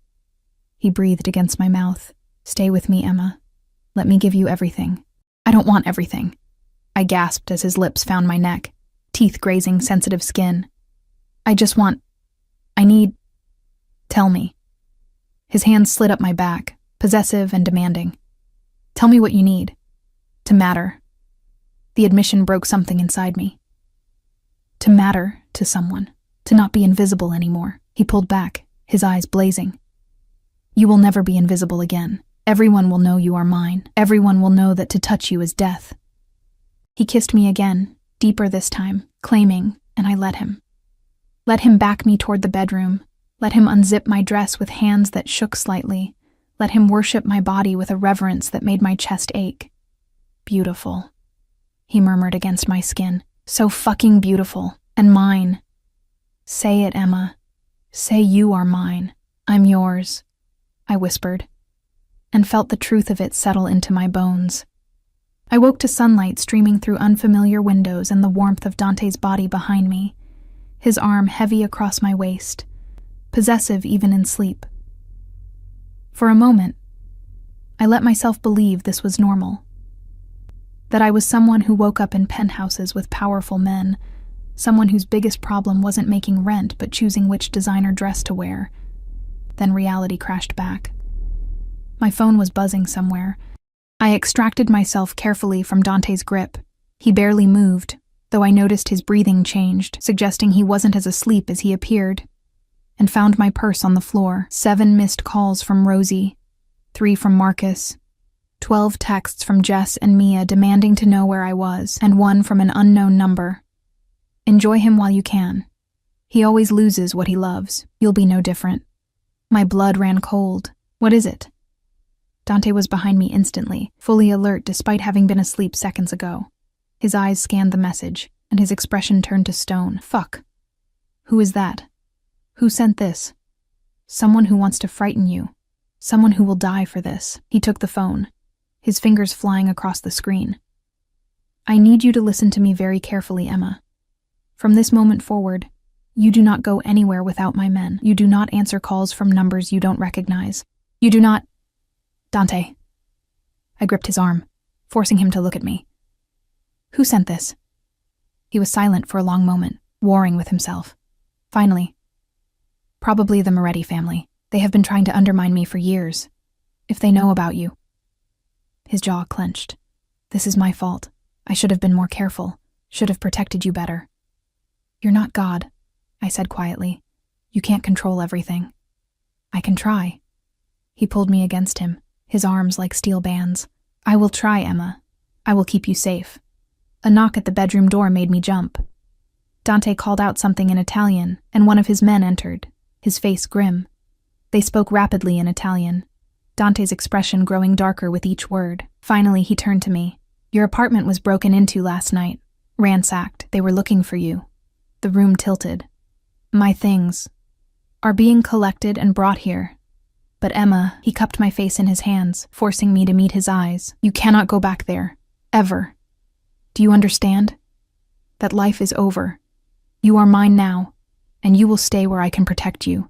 he breathed against my mouth. Stay with me, Emma. Let me give you everything. I don't want everything, I gasped as his lips found my neck, teeth grazing sensitive skin. I need. Tell me. His hands slid up my back, possessive and demanding. Tell me what you need. To matter. The admission broke something inside me. To matter to someone. To not be invisible anymore. He pulled back, his eyes blazing. You will never be invisible again. Everyone will know you are mine. Everyone will know that to touch you is death. He kissed me again, deeper this time, claiming, and I let him. Let him back me toward the bedroom. Let him unzip my dress with hands that shook slightly. Let him worship my body with a reverence that made my chest ache. Beautiful, he murmured against my skin. So fucking beautiful. And mine. Say it, Emma. Say you are mine. I'm yours, I whispered, and felt the truth of it settle into my bones. I woke to sunlight streaming through unfamiliar windows and the warmth of Dante's body behind me, his arm heavy across my waist, possessive even in sleep. For a moment, I let myself believe this was normal, that I was someone who woke up in penthouses with powerful men, someone whose biggest problem wasn't making rent but choosing which designer dress to wear. Then reality crashed back. My phone was buzzing somewhere. I extracted myself carefully from Dante's grip. He barely moved, though I noticed his breathing changed, suggesting he wasn't as asleep as he appeared, and found my purse on the floor. 7 missed calls from Rosie, 3 from Marcus, 12 texts from Jess and Mia demanding to know where I was, and 1 from an unknown number. Enjoy him while you can. He always loses what he loves. You'll be no different. My blood ran cold. What is it? Dante was behind me instantly, fully alert despite having been asleep seconds ago. His eyes scanned the message, and his expression turned to stone. Fuck. Who is that? Who sent this? Someone who wants to frighten you. Someone who will die for this. He took the phone, his fingers flying across the screen. I need you to listen to me very carefully, Emma. From this moment forward, you do not go anywhere without my men. You do not answer calls from numbers you don't recognize. You do not... Dante. I gripped his arm, forcing him to look at me. Who sent this? He was silent for a long moment, warring with himself. Finally, probably the Moretti family. They have been trying to undermine me for years. If they know about you. His jaw clenched. This is my fault. I should have been more careful. Should have protected you better. You're not God, I said quietly. You can't control everything. I can try. He pulled me against him, his arms like steel bands. I will try, Emma. I will keep you safe. A knock at the bedroom door made me jump. Dante called out something in Italian, and one of his men entered, his face grim. They spoke rapidly in Italian, Dante's expression growing darker with each word. Finally, he turned to me. Your apartment was broken into last night. Ransacked. They were looking for you. The room tilted. My things. are being collected and brought here. But Emma, he cupped my face in his hands, forcing me to meet his eyes. You cannot go back there. Ever. Do you understand? That life is over. You are mine now, and you will stay where I can protect you.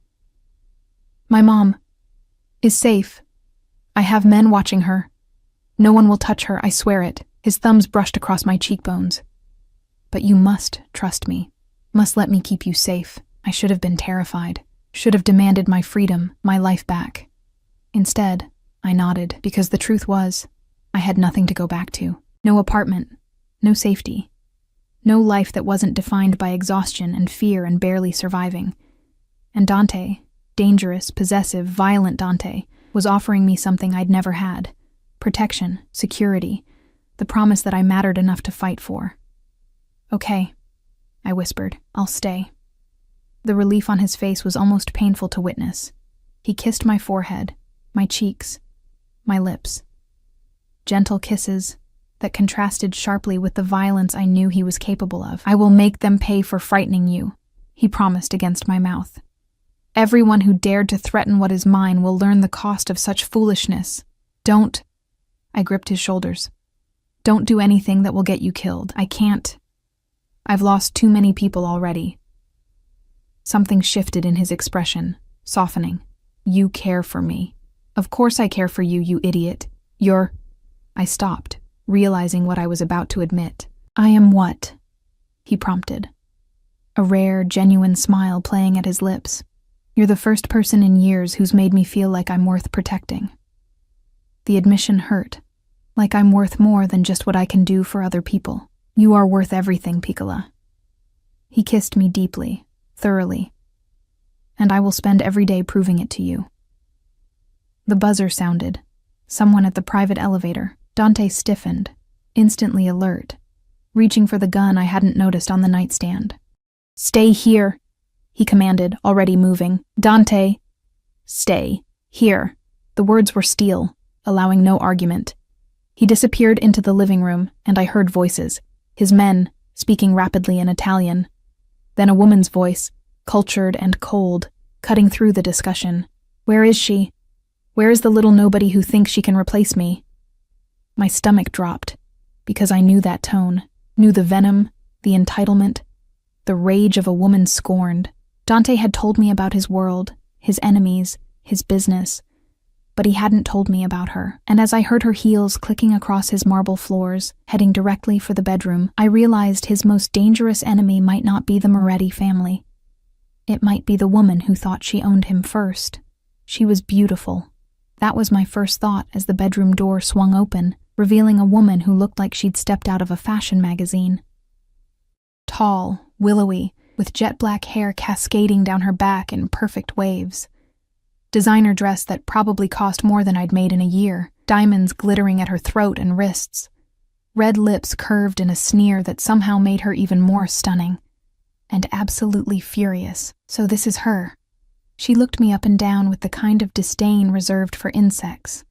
My mom is safe. I have men watching her. No one will touch her, I swear it. His thumbs brushed across my cheekbones. But you must trust me. Must let me keep you safe. I should have been terrified. Should have demanded my freedom, my life back. Instead, I nodded, because the truth was, I had nothing to go back to. No apartment, no safety. No life that wasn't defined by exhaustion and fear and barely surviving. And Dante, dangerous, possessive, violent Dante, was offering me something I'd never had. Protection, security, the promise that I mattered enough to fight for. Okay, I whispered, I'll stay. The relief on his face was almost painful to witness. He kissed my forehead, my cheeks, my lips. Gentle kisses that contrasted sharply with the violence I knew he was capable of. I will make them pay for frightening you, he promised against my mouth. Everyone who dared to threaten what is mine will learn the cost of such foolishness. Don't. I gripped his shoulders. Don't do anything that will get you killed. I can't. I've lost too many people already. Something shifted in his expression, softening. You care for me. Of course I care for you, you idiot. I stopped, realizing what I was about to admit. I am what? He prompted. A rare, genuine smile playing at his lips. You're the first person in years who's made me feel like I'm worth protecting. The admission hurt, like I'm worth more than just what I can do for other people. You are worth everything, Piccola. He kissed me deeply, thoroughly, and I will spend every day proving it to you. The buzzer sounded. Someone at the private elevator. Dante stiffened, instantly alert, reaching for the gun I hadn't noticed on the nightstand. Stay here, he commanded, already moving. Dante, stay here. The words were steel, allowing no argument. He disappeared into the living room, and I heard voices, his men, speaking rapidly in Italian. Then a woman's voice, cultured and cold, cutting through the discussion. Where is she? Where is the little nobody who thinks she can replace me? My stomach dropped, because I knew that tone, knew the venom, the entitlement, the rage of a woman scorned. Dante had told me about his world, his enemies, his business, but he hadn't told me about her. And as I heard her heels clicking across his marble floors, heading directly for the bedroom, I realized his most dangerous enemy might not be the Moretti family. It might be the woman who thought she owned him first. She was beautiful. That was my first thought as the bedroom door swung open, revealing a woman who looked like she'd stepped out of a fashion magazine. Tall, willowy, with jet black hair cascading down her back in perfect waves. Designer dress that probably cost more than I'd made in a year, diamonds glittering at her throat and wrists. Red lips curved in a sneer that somehow made her even more stunning. And absolutely furious. So this is her. She looked me up and down with the kind of disdain reserved for insects.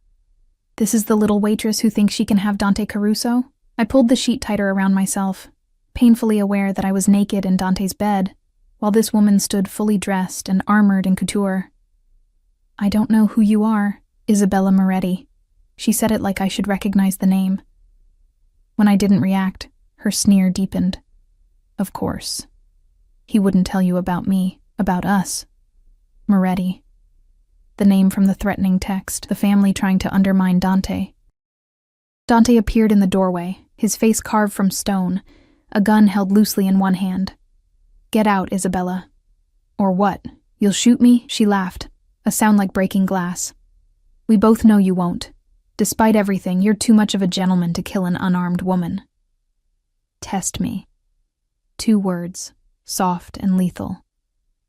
This is the little waitress who thinks she can have Dante Caruso? I pulled the sheet tighter around myself, painfully aware that I was naked in Dante's bed, while this woman stood fully dressed and armored in couture. I don't know who you are, Isabella Moretti. She said it like I should recognize the name. When I didn't react, her sneer deepened. Of course. He wouldn't tell you about me, about us. Moretti. The name from the threatening text, the family trying to undermine Dante. Dante appeared in the doorway, his face carved from stone, a gun held loosely in one hand. Get out, Isabella. Or what? You'll shoot me? She laughed, a sound like breaking glass. We both know you won't. Despite everything, you're too much of a gentleman to kill an unarmed woman. Test me. 2 words, soft and lethal.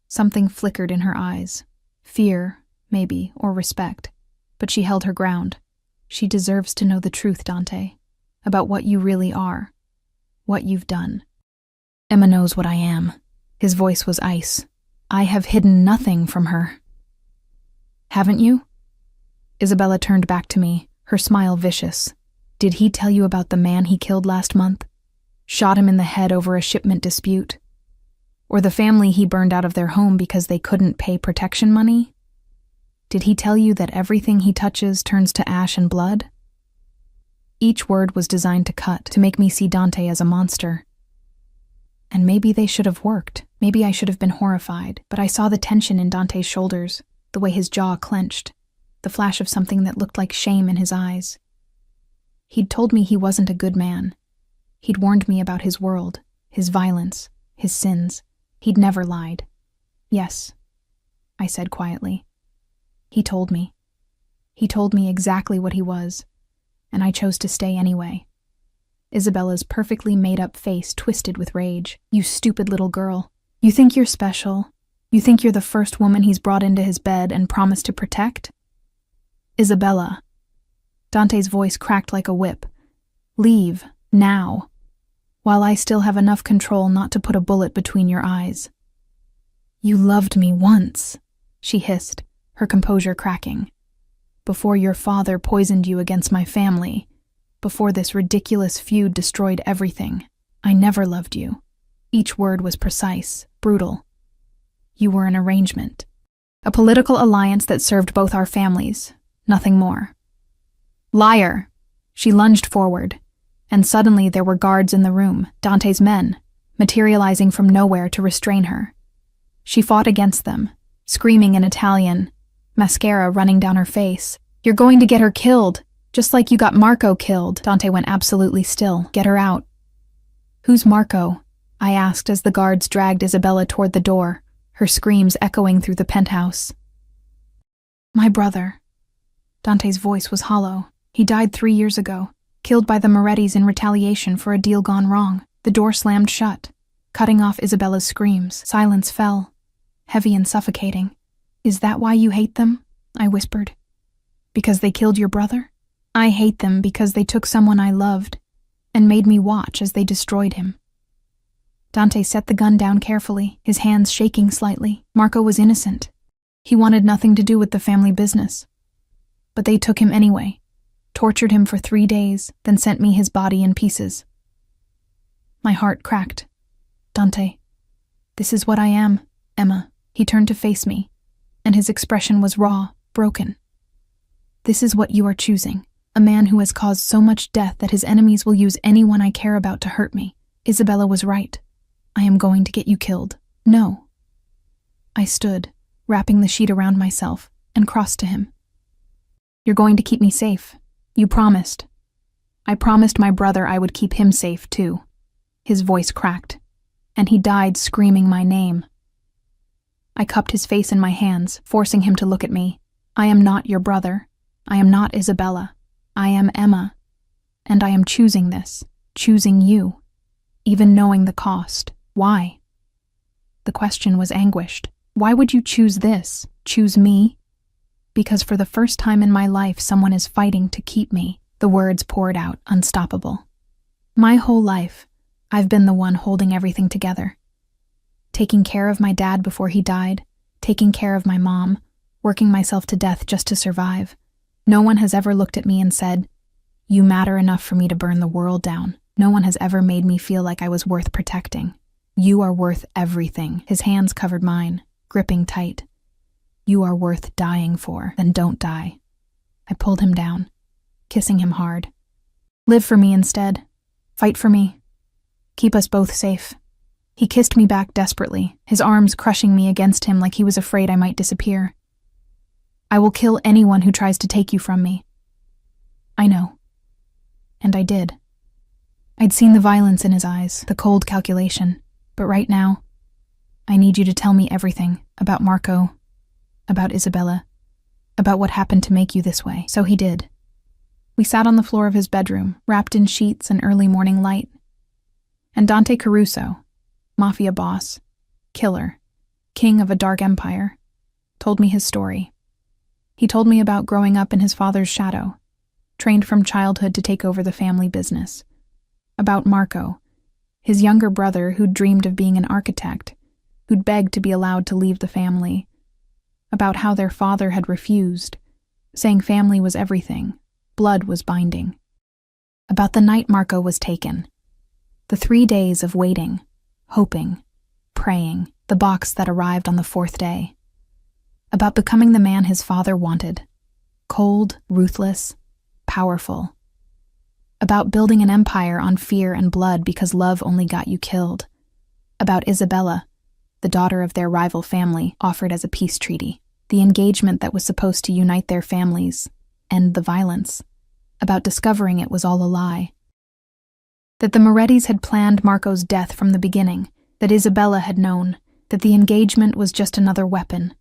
Something flickered in her eyes. Fear, maybe, or respect. But she held her ground. She deserves to know the truth, Dante. About what you really are. What you've done. Emma knows what I am. His voice was ice. I have hidden nothing from her. Haven't you? Isabella turned back to me, her smile vicious. Did he tell you about the man he killed last month? Shot him in the head over a shipment dispute? Or the family he burned out of their home because they couldn't pay protection money? Did he tell you that everything he touches turns to ash and blood? Each word was designed to cut, to make me see Dante as a monster. And maybe they should have worked. Maybe I should have been horrified, but I saw the tension in Dante's shoulders, the way his jaw clenched, the flash of something that looked like shame in his eyes. He'd told me he wasn't a good man. He'd warned me about his world, his violence, his sins. He'd never lied. Yes, I said quietly. He told me. He told me exactly what he was, and I chose to stay anyway. Isabella's perfectly made-up face twisted with rage. You stupid little girl. You think you're special? You think you're the first woman he's brought into his bed and promised to protect? Isabella. Dante's voice cracked like a whip. Leave, now, while I still have enough control not to put a bullet between your eyes. You loved me once, she hissed, her composure cracking. Before your father poisoned you against my family, before this ridiculous feud destroyed everything, I never loved you. Each word was precise, brutal. You were an arrangement. A political alliance that served both our families, nothing more. Liar! She lunged forward, and suddenly there were guards in the room, Dante's men, materializing from nowhere to restrain her. She fought against them, screaming in Italian, mascara running down her face. You're going to get her killed, just like you got Marco killed. Dante went absolutely still. Get her out. Who's Marco? I asked as the guards dragged Isabella toward the door, her screams echoing through the penthouse. My brother. Dante's voice was hollow. He died 3 years ago, killed by the Morettis in retaliation for a deal gone wrong. The door slammed shut, cutting off Isabella's screams. Silence fell, heavy and suffocating. Is that why you hate them? I whispered. Because they killed your brother? I hate them because they took someone I loved and made me watch as they destroyed him. Dante set the gun down carefully, his hands shaking slightly. Marco was innocent. He wanted nothing to do with the family business. But they took him anyway, tortured him for 3 days, then sent me his body in pieces. My heart cracked. Dante, this is what I am, Emma. He turned to face me, and his expression was raw, broken. This is what you are choosing, a man who has caused so much death that his enemies will use anyone I care about to hurt me. Isabella was right. I am going to get you killed. No. I stood, wrapping the sheet around myself, and crossed to him. You're going to keep me safe. You promised. I promised my brother I would keep him safe, too. His voice cracked, and he died screaming my name. I cupped his face in my hands, forcing him to look at me. I am not your brother. I am not Isabella. I am Emma. And I am choosing this, choosing you, even knowing the cost. Why? The question was anguished. Why would you choose this? Choose me? Because for the first time in my life, someone is fighting to keep me. The words poured out, unstoppable. My whole life, I've been the one holding everything together. Taking care of my dad before he died, taking care of my mom, working myself to death just to survive. No one has ever looked at me and said, "You matter enough for me to burn the world down." No one has ever made me feel like I was worth protecting. You are worth everything. His hands covered mine, gripping tight. You are worth dying for. Then don't die. I pulled him down, kissing him hard. Live for me instead. Fight for me. Keep us both safe. He kissed me back desperately, his arms crushing me against him like he was afraid I might disappear. I will kill anyone who tries to take you from me. I know. And I did. I'd seen the violence in his eyes, the cold calculation, but right now, I need you to tell me everything about Marco, about Isabella, about what happened to make you this way. So he did. We sat on the floor of his bedroom, wrapped in sheets and early morning light. And Dante Caruso, Mafia boss, killer, king of a dark empire, told me his story. He told me about growing up in his father's shadow, trained from childhood to take over the family business. About Marco, his younger brother who'd dreamed of being an architect, who'd begged to be allowed to leave the family. About how their father had refused, saying family was everything, blood was binding. About the night Marco was taken, the 3 days of waiting, hoping, praying, the box that arrived on the 4th day. About becoming the man his father wanted. Cold, ruthless, powerful. About building an empire on fear and blood because love only got you killed. About Isabella, the daughter of their rival family, offered as a peace treaty. The engagement that was supposed to unite their families, end the violence. About discovering it was all a lie. That the Morettis had planned Marco's death from the beginning, that Isabella had known, that the engagement was just another weapon.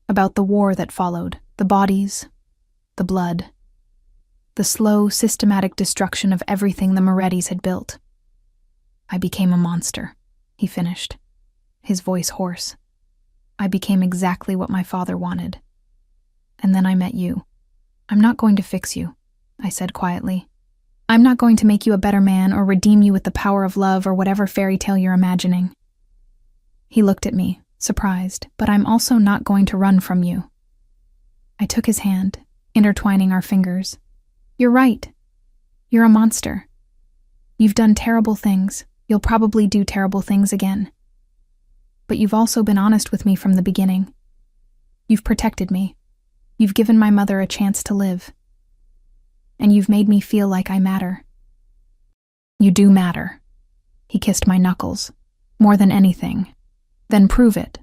About the war that followed, the bodies, the blood, the slow, systematic destruction of everything the Morettis had built. I became a monster, he finished, his voice hoarse. I became exactly what my father wanted. And then I met you. I'm not going to fix you, I said quietly. I'm not going to make you a better man or redeem you with the power of love or whatever fairy tale you're imagining. He looked at me, surprised, but I'm also not going to run from you. I took his hand, intertwining our fingers. You're right. You're a monster. You've done terrible things. You'll probably do terrible things again. But you've also been honest with me from the beginning. You've protected me. You've given my mother a chance to live. And you've made me feel like I matter. You do matter. He kissed my knuckles. More than anything. Then prove it.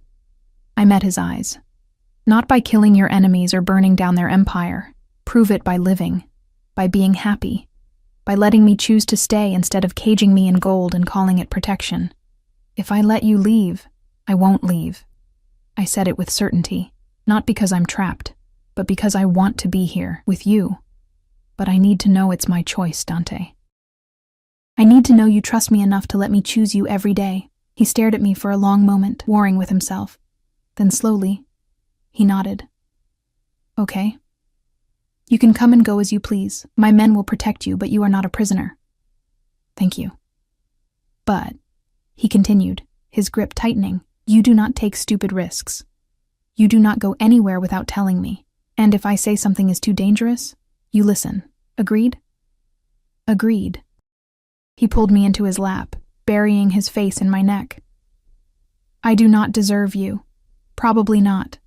I met his eyes. Not by killing your enemies or burning down their empire. Prove it by living. By being happy. By letting me choose to stay instead of caging me in gold and calling it protection. If I let you leave, I won't leave. I said it with certainty, not because I'm trapped, but because I want to be here, with you. But I need to know it's my choice, Dante. I need to know you trust me enough to let me choose you every day. He stared at me for a long moment, warring with himself. Then slowly, he nodded. Okay. You can come and go as you please. My men will protect you, but you are not a prisoner. Thank you. But, he continued, his grip tightening, you do not take stupid risks. You do not go anywhere without telling me. And if I say something is too dangerous, you listen. Agreed? Agreed. He pulled me into his lap, burying his face in my neck. I do not deserve you. Probably not.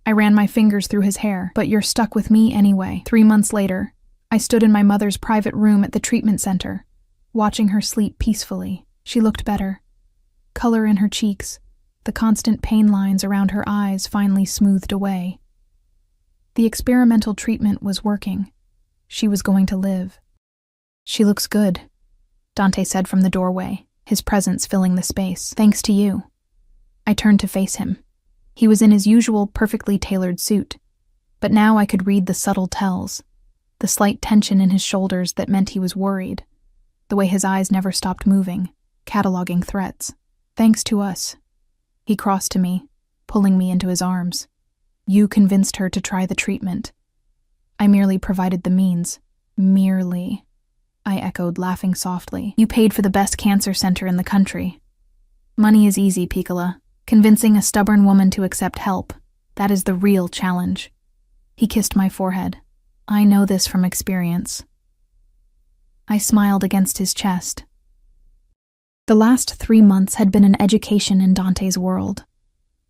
I ran my fingers through his hair, but you're stuck with me anyway. 3 months later, I stood in my mother's private room at the treatment center, watching her sleep peacefully. She looked better. Color in her cheeks, the constant pain lines around her eyes finally smoothed away. The experimental treatment was working. She was going to live. She looks good, Dante said from the doorway, his presence filling the space. Thanks to you. I turned to face him. He was in his usual perfectly tailored suit, but now I could read the subtle tells, the slight tension in his shoulders that meant he was worried, the way his eyes never stopped moving, cataloging threats. Thanks to us. He crossed to me, pulling me into his arms. You convinced her to try the treatment. I merely provided the means. Merely. I echoed, laughing softly. You paid for the best cancer center in the country. Money is easy, Piccola. Convincing a stubborn woman to accept help, that is the real challenge. He kissed my forehead. I know this from experience. I smiled against his chest. The last 3 months had been an education in Dante's world.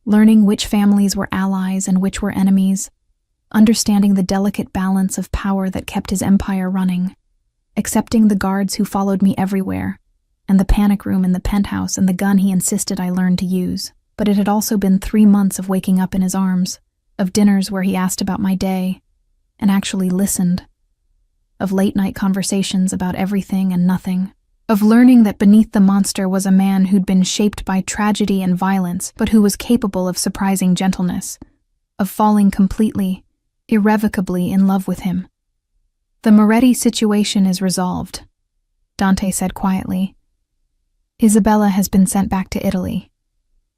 Learning which families were allies and which were enemies, understanding the delicate balance of power that kept his empire running, accepting the guards who followed me everywhere, and the panic room in the penthouse and the gun he insisted I learn to use. But it had also been 3 months of waking up in his arms, of dinners where he asked about my day, and actually listened, of late-night conversations about everything and nothing, of learning that beneath the monster was a man who'd been shaped by tragedy and violence, but who was capable of surprising gentleness, of falling completely, irrevocably in love with him. The Moretti situation is resolved, Dante said quietly. Isabella has been sent back to Italy.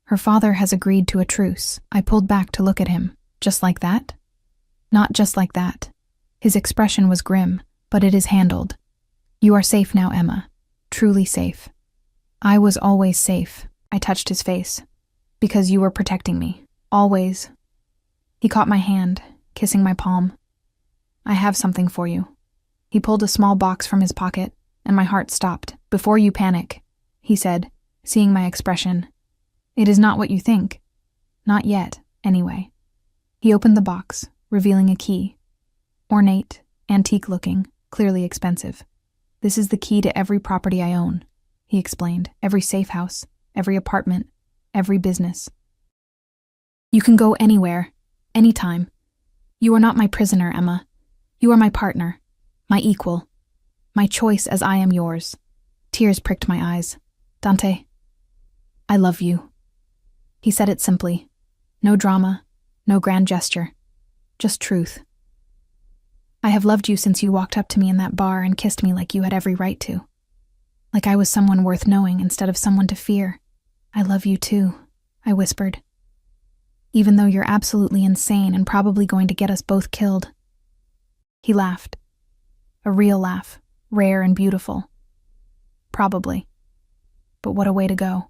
Her father has agreed to a truce. I pulled back to look at him. Just like that? Not just like that. His expression was grim, but it is handled. You are safe now, Emma. Truly safe. I was always safe. I touched his face. Because you were protecting me. Always. He caught my hand, kissing my palm. I have something for you. He pulled a small box from his pocket, and my heart stopped. Before you panic, he said, seeing my expression. It is not what you think. Not yet, anyway. He opened the box, revealing a key. Ornate, antique-looking, clearly expensive. This is the key to every property I own, he explained. Every safe house, every apartment, every business. You can go anywhere, anytime. You are not my prisoner, Emma. You are my partner, my equal, my choice as I am yours. Tears pricked my eyes. Dante, I love you. He said it simply. No drama, no grand gesture, just truth. I have loved you since you walked up to me in that bar and kissed me like you had every right to. Like I was someone worth knowing instead of someone to fear. I love you too, I whispered. Even though you're absolutely insane and probably going to get us both killed. He laughed. A real laugh, rare and beautiful. Probably. But what a way to go.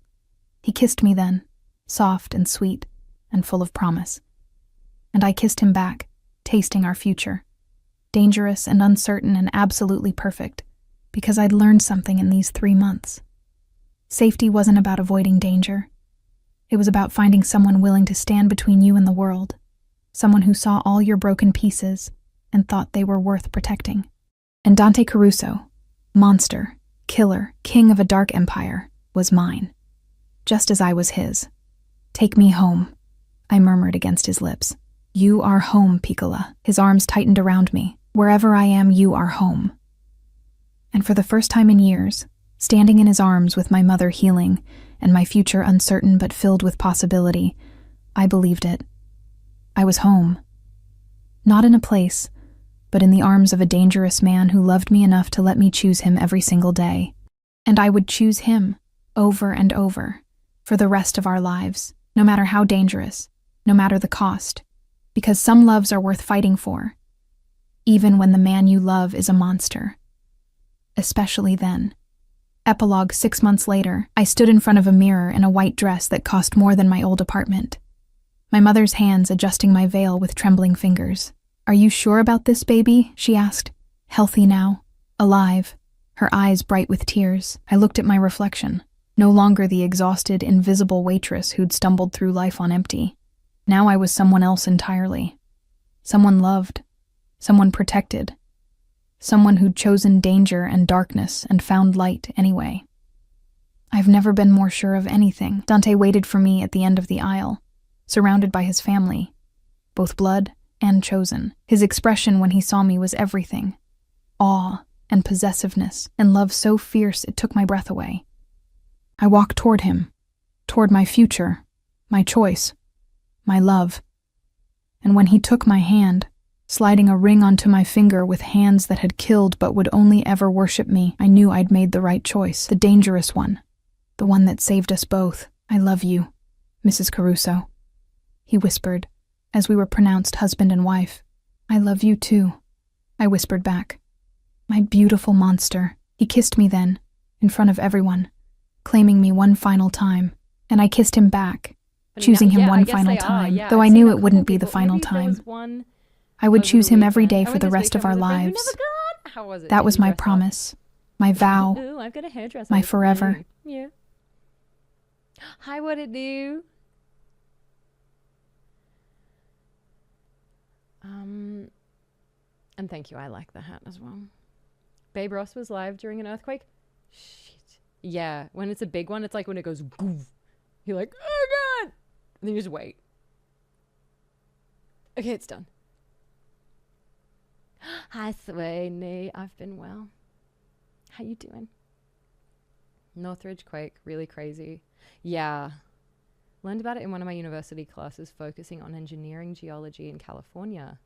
He kissed me then, soft and sweet and full of promise. And I kissed him back, tasting our future. Dangerous and uncertain and absolutely perfect, because I'd learned something in these 3 months. Safety wasn't about avoiding danger. It was about finding someone willing to stand between you and the world, someone who saw all your broken pieces and thought they were worth protecting. And Dante Caruso, monster, killer, king of a dark empire, was mine, just as I was his. Take me home, I murmured against his lips. You are home, Piccola. His arms tightened around me. Wherever I am, you are home. And for the first time in years, standing in his arms with my mother healing and my future uncertain but filled with possibility, I believed it. I was home. Not in a place, but in the arms of a dangerous man who loved me enough to let me choose him every single day. And I would choose him, over and over, for the rest of our lives, no matter how dangerous, no matter the cost, because some loves are worth fighting for, even when the man you love is a monster. Especially then. Epilogue 6 months later, I stood in front of a mirror in a white dress that cost more than my old apartment. My mother's hands adjusting my veil with trembling fingers. Are you sure about this, baby? She asked. Healthy now, alive, her eyes bright with tears. I looked at my reflection, no longer the exhausted, invisible waitress who'd stumbled through life on empty. Now I was someone else entirely. Someone loved. Someone protected. Someone who'd chosen danger and darkness and found light anyway. I've never been more sure of anything. Dante waited for me at the end of the aisle, surrounded by his family, both blood and chosen. His expression when he saw me was everything. Awe and possessiveness and love so fierce it took my breath away. I walked toward him, toward my future, my choice, my love. And when he took my hand, sliding a ring onto my finger with hands that had killed but would only ever worship me, I knew I'd made the right choice, the dangerous one, the one that saved us both. I love you, Mrs. Caruso, he whispered, as we were pronounced husband and wife. I love you too, I whispered back. My beautiful monster. He kissed me then, in front of everyone, claiming me one final time, and I kissed him back, choosing him one final time, though I knew it wouldn't be the final time. I would choose him every day for the rest of our lives. That was my promise, my vow, my forever. Yeah. Hi, what it do? And thank you, I like the hat as well. Babe Ross was live during an earthquake. Shit. Yeah, when it's a big one, it's like when it goes goof. You're like, oh god! And then you just wait. Okay, it's done. Hi, Sweeney. I've been well. How you doing? Northridge quake, really crazy. Yeah. Learned about it in one of my university classes focusing on engineering geology in California.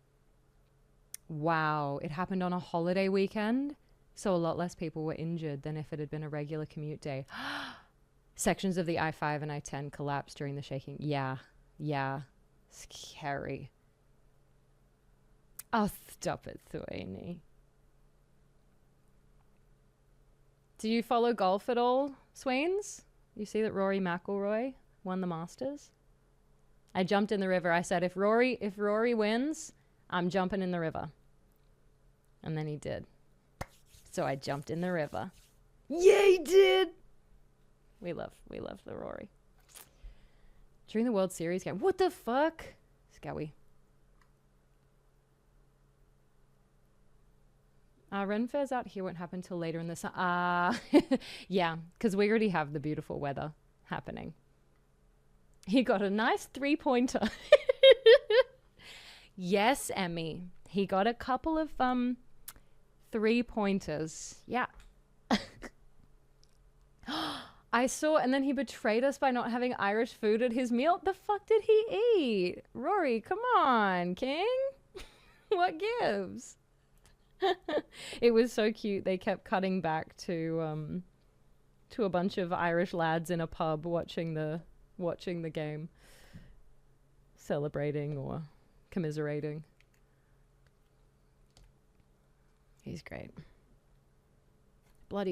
Wow. It happened on a holiday weekend, so a lot less people were injured than if it had been a regular commute day. Sections of the I-5 and I-10 collapsed during the shaking. Yeah. Yeah. Scary. Oh, stop it, Sweeney. Do you follow golf at all, Swains? You see that Rory McIlroy won the Masters? I jumped in the river. I said, if Rory wins, I'm jumping in the river. And then he did. So I jumped in the river. Yeah, he did. We love the Rory. During the World Series game. What the fuck? Scowy. Ren Fair's out here won't happen till later in the summer. Yeah, because we already have the beautiful weather happening. He got a nice 3-pointer. Yes, Emmy. He got a couple of 3-pointers. Yeah. I saw, and then he betrayed us by not having Irish food at his meal. The fuck did he eat? Rory, come on, King. What gives? It was so cute. They kept cutting back to a bunch of Irish lads in a pub watching the game, celebrating or commiserating. He's great. Bloody good.